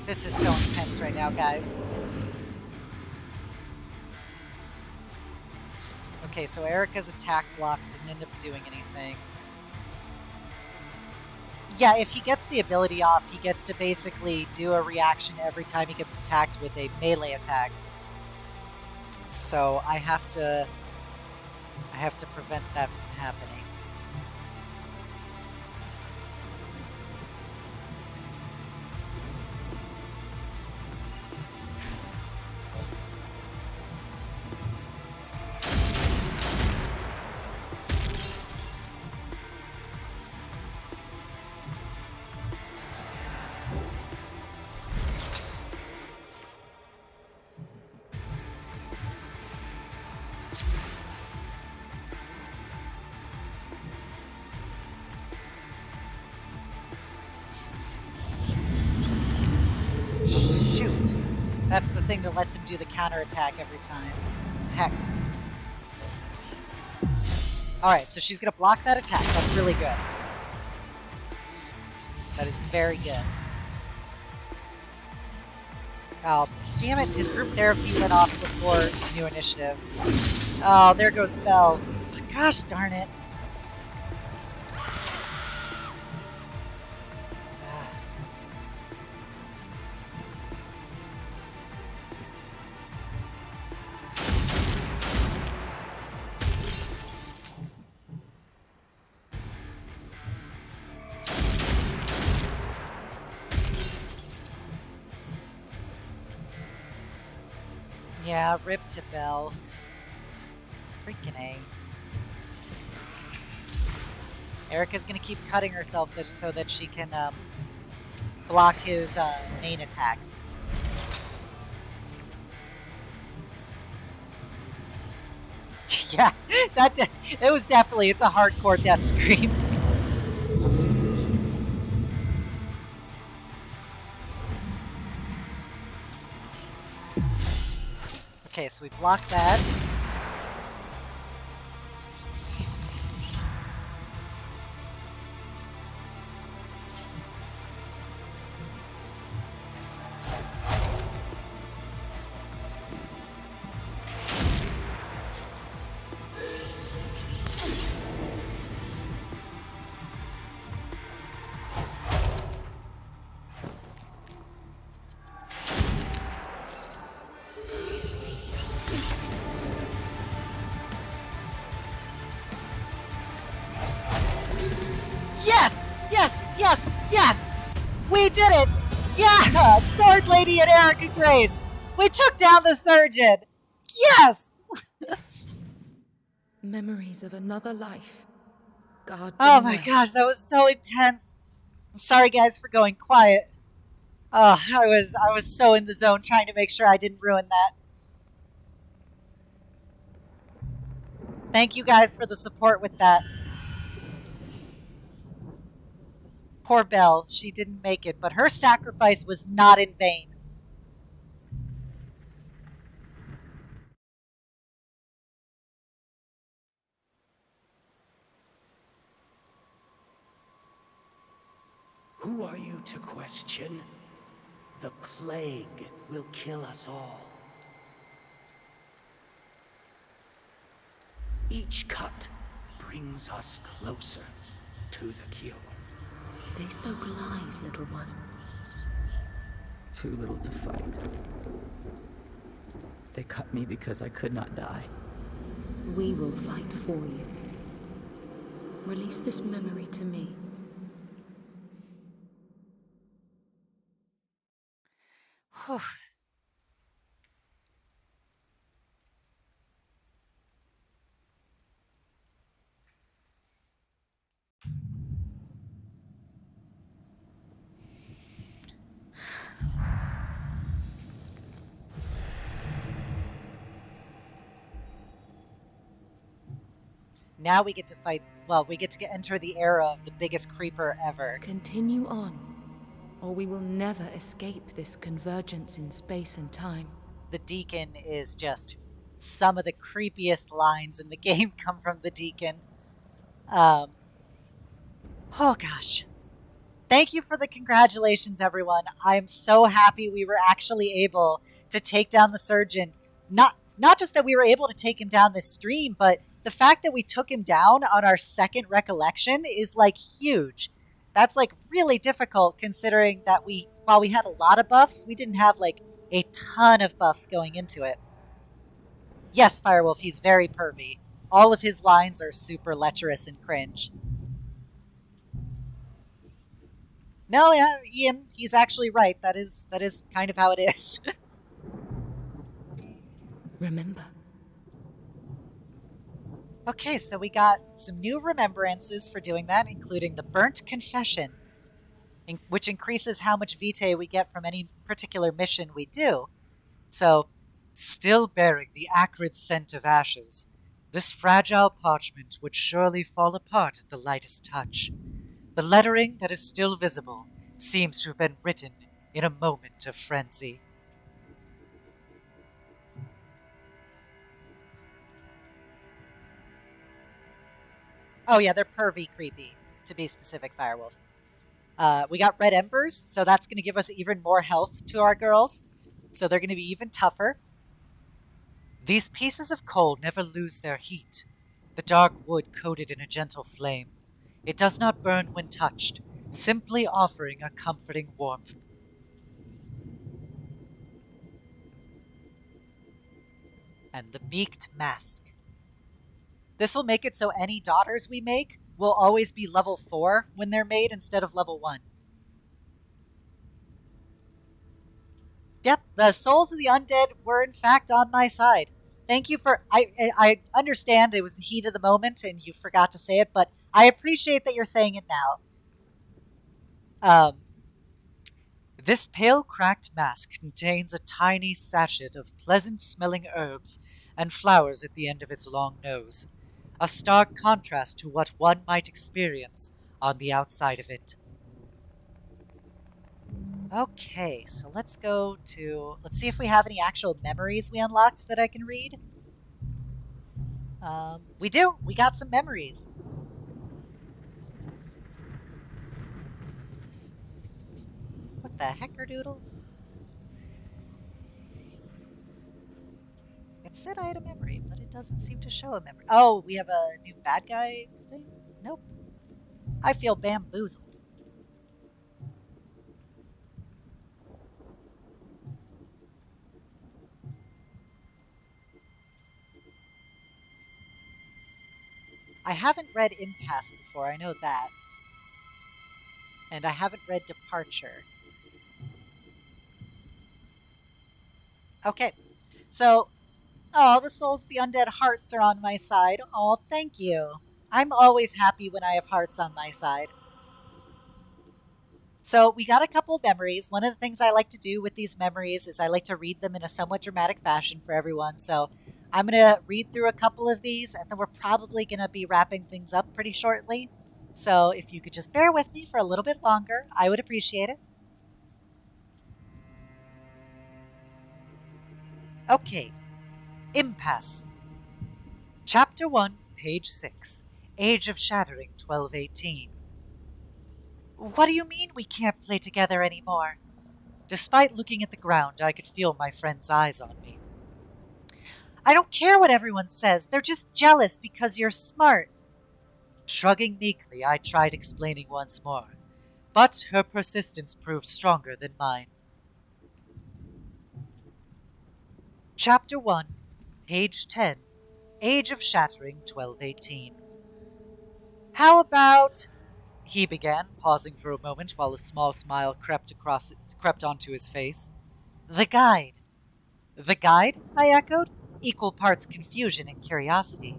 This is so intense right now, guys. Okay, so Erica's attack block didn't end up doing anything. Yeah, if he gets the ability off, he gets to basically do a reaction every time he gets attacked with a melee attack. So I have to prevent that from happening. Shoot! That's the thing that lets him do the counterattack every time. Heck. Alright, so she's gonna block that attack. That's really good. That is very good. Oh, damn it, his group therapy went off before new initiative. Oh, there goes Belle. Gosh darn it. Yeah, rip to Belle. Freaking A. Erica's gonna keep cutting herself so that she can block his main attacks. Yeah, it was definitely, it's a hardcore death scream. Okay, so we block that. Yes! Yes! Yes! Yes! We did it! Yeah! Sword Lady and Erica Grace! We took down the surgeon! Yes! Memories of another life. Guard Oh them my well. gosh, that was so intense. I'm sorry guys for going quiet. Oh, I was so in the zone trying to make sure I didn't ruin that. Thank you guys for the support with that. Poor Belle, she didn't make it, but her sacrifice was not in vain. Who are you to question? The plague will kill us all. Each cut brings us closer to the cure. They spoke lies, little one. Too little to fight. They cut me because I could not die. We will fight for you. Release this memory to me. Whew. Now we get to fight, well, we get to enter the era of the biggest creeper ever. Continue on, or we will never escape this convergence in space and time. The Deacon is just, some of the creepiest lines in the game come from the Deacon. Oh gosh. Thank you for the congratulations, everyone. I'm so happy we were actually able to take down the surgeon. Not just that we were able to take him down this stream, but the fact that we took him down on our second recollection is like huge. That's like really difficult considering that while we had a lot of buffs, we didn't have like a ton of buffs going into it. Yes, Firewolf, he's very pervy. All of his lines are super lecherous and cringe. No, yeah, Ian, he's actually right. That is kind of how it is. Remember. Okay, so we got some new remembrances for doing that, including the Burnt Confession, which increases how much vitae we get from any particular mission we do. So, still bearing the acrid scent of ashes, this fragile parchment would surely fall apart at the lightest touch. The lettering that is still visible seems to have been written in a moment of frenzy. Oh yeah, they're pervy creepy, to be specific, Firewolf. We got red embers, so that's going to give us even more health to our girls. So they're going to be even tougher. These pieces of coal never lose their heat. The dark wood coated in a gentle flame. It does not burn when touched, simply offering a comforting warmth. And the beaked mask. This will make it so any daughters we make will always be level 4 when they're made instead of level 1. Yep, the souls of the undead were in fact on my side. thank you for. I understand it was the heat of the moment and you forgot to say it, but I appreciate that you're saying it now. Um, this pale cracked mask contains a tiny sachet of pleasant smelling herbs and flowers at the end of its long nose, a stark contrast to what one might experience on the outside of it. Okay, so let's see if we have any actual memories we unlocked that I can read. We do. We got some memories. What the heckerdoodle? It said I had a memory, but it doesn't seem to show a memory. Oh, we have a new bad guy thing? Nope. I feel bamboozled. I haven't read Impasse before, I know that. And I haven't read Departure. Okay, so, oh, the souls, the undead hearts are on my side. Oh, thank you. I'm always happy when I have hearts on my side. So we got a couple of memories. One of the things I like to do with these memories is I like to read them in a somewhat dramatic fashion for everyone. So I'm going to read through a couple of these, and then we're probably going to be wrapping things up pretty shortly. So if you could just bear with me for a little bit longer, I would appreciate it. Okay, Impasse. Chapter 1, page 6. Age of Shattering 1218. What do you mean we can't play together anymore? Despite looking at the ground, I could feel my friend's eyes on me. I don't care what everyone says. They're just jealous because you're smart. Shrugging meekly, I tried explaining once more, but her persistence proved stronger than mine. Chapter 1, page 10, Age of Shattering 1218. How about, he began, pausing for a moment while a small smile crept onto his face. The guide. The guide? I echoed, equal parts confusion and curiosity.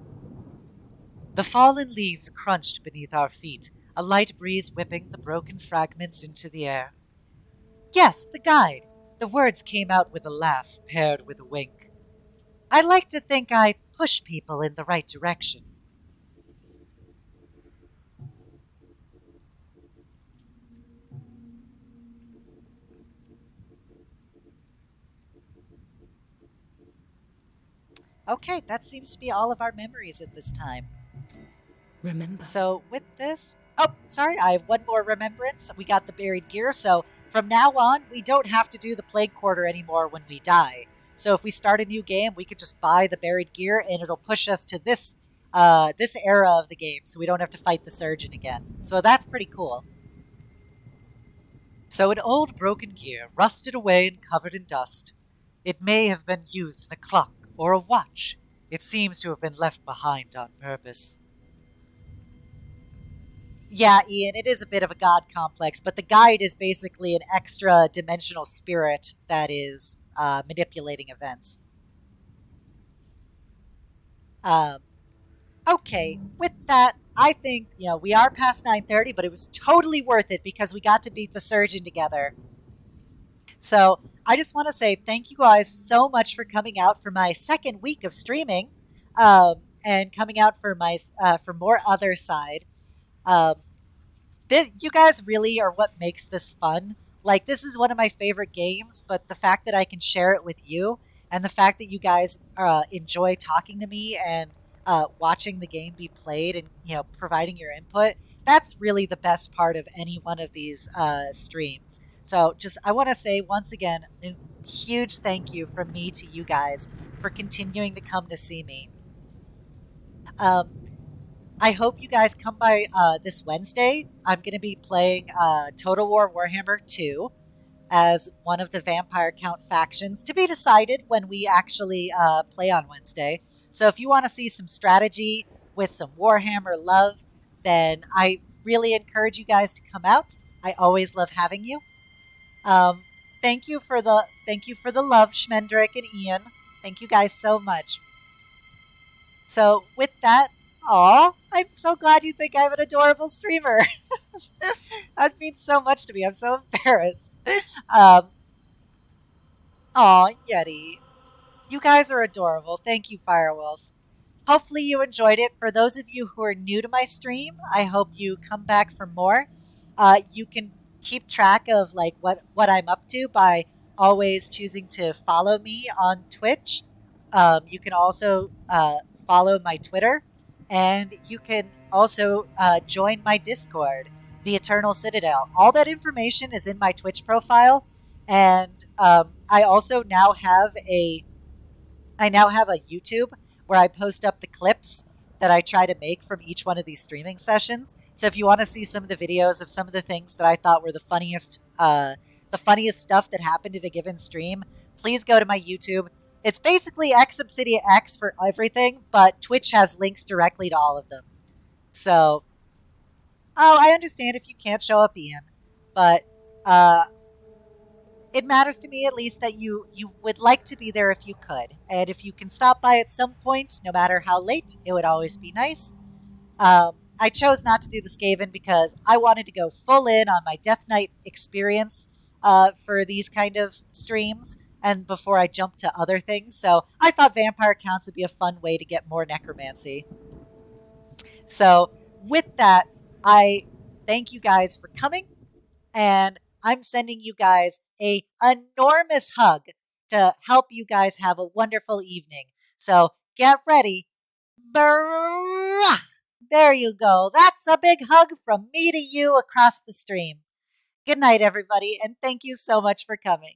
The fallen leaves crunched beneath our feet, a light breeze whipping the broken fragments into the air. Yes, the guide. The words came out with a laugh paired with a wink. I like to think I push people in the right direction. Okay, that seems to be all of our memories at this time. Remember. So with this, oh, sorry, I have one more remembrance. We got the buried gear, so from now on, we don't have to do the plague quarter anymore when we die. So if we start a new game, we could just buy the buried gear, and it'll push us to this era of the game, so we don't have to fight the surgeon again. So that's pretty cool. So an old broken gear, rusted away and covered in dust. It may have been used in a clock or a watch. It seems to have been left behind on purpose. Yeah, Ian, it is a bit of a god complex, but the guide is basically an extra dimensional spirit that is manipulating events. Um, okay, with that, I think we are past 9:30, but it was totally worth it because we got to beat the surgeon together. So I just want to say thank you guys so much for coming out for my second week of streaming, and coming out for my for more Othercide. Um, you guys really are what makes this fun. Like, this is one of my favorite games, but the fact that I can share it with you and the fact that you guys enjoy talking to me and watching the game be played and, providing your input, that's really the best part of any one of these streams. So just, I want to say once again, a huge thank you from me to you guys for continuing to come to see me. Um, I hope you guys come by this Wednesday. I'm going to be playing Total War Warhammer 2 as one of the Vampire Count factions, to be decided when we actually play on Wednesday. So if you want to see some strategy with some Warhammer love, then I really encourage you guys to come out. I always love having you. Um, thank you for the love, Schmendrick and Ian. Thank you guys so much. So with that, aw, I'm so glad you think I'm an adorable streamer. That means so much to me. I'm so embarrassed. Um, aw, Yeti. You guys are adorable. Thank you, Firewolf. Hopefully you enjoyed it. For those of you who are new to my stream, I hope you come back for more. You can keep track of like what I'm up to by always choosing to follow me on Twitch. You can also follow my Twitter, and you can also join my Discord, the Eternal Citadel. All that information is in my Twitch profile, and I also now have a YouTube where I post up the clips that I try to make from each one of these streaming sessions. So if you want to see some of the videos of some of the things that I thought were the funniest stuff that happened at a given stream, please go to my YouTube. It's basically X Obsidia X for everything, but Twitch has links directly to all of them. So, oh, I understand if you can't show up, Ian, but uh, it matters to me at least that you would like to be there if you could, and if you can stop by at some point, no matter how late, it would always be nice. I chose not to do the Skaven because I wanted to go full in on my Death Knight experience for these kind of streams, and before I jumped to other things. So I thought vampire counts would be a fun way to get more necromancy. So with that, I thank you guys for coming, and I'm sending you guys a enormous hug to help you guys have a wonderful evening. So get ready. Brrrah! There you go. That's a big hug from me to you across the stream. Good night, everybody, and thank you so much for coming.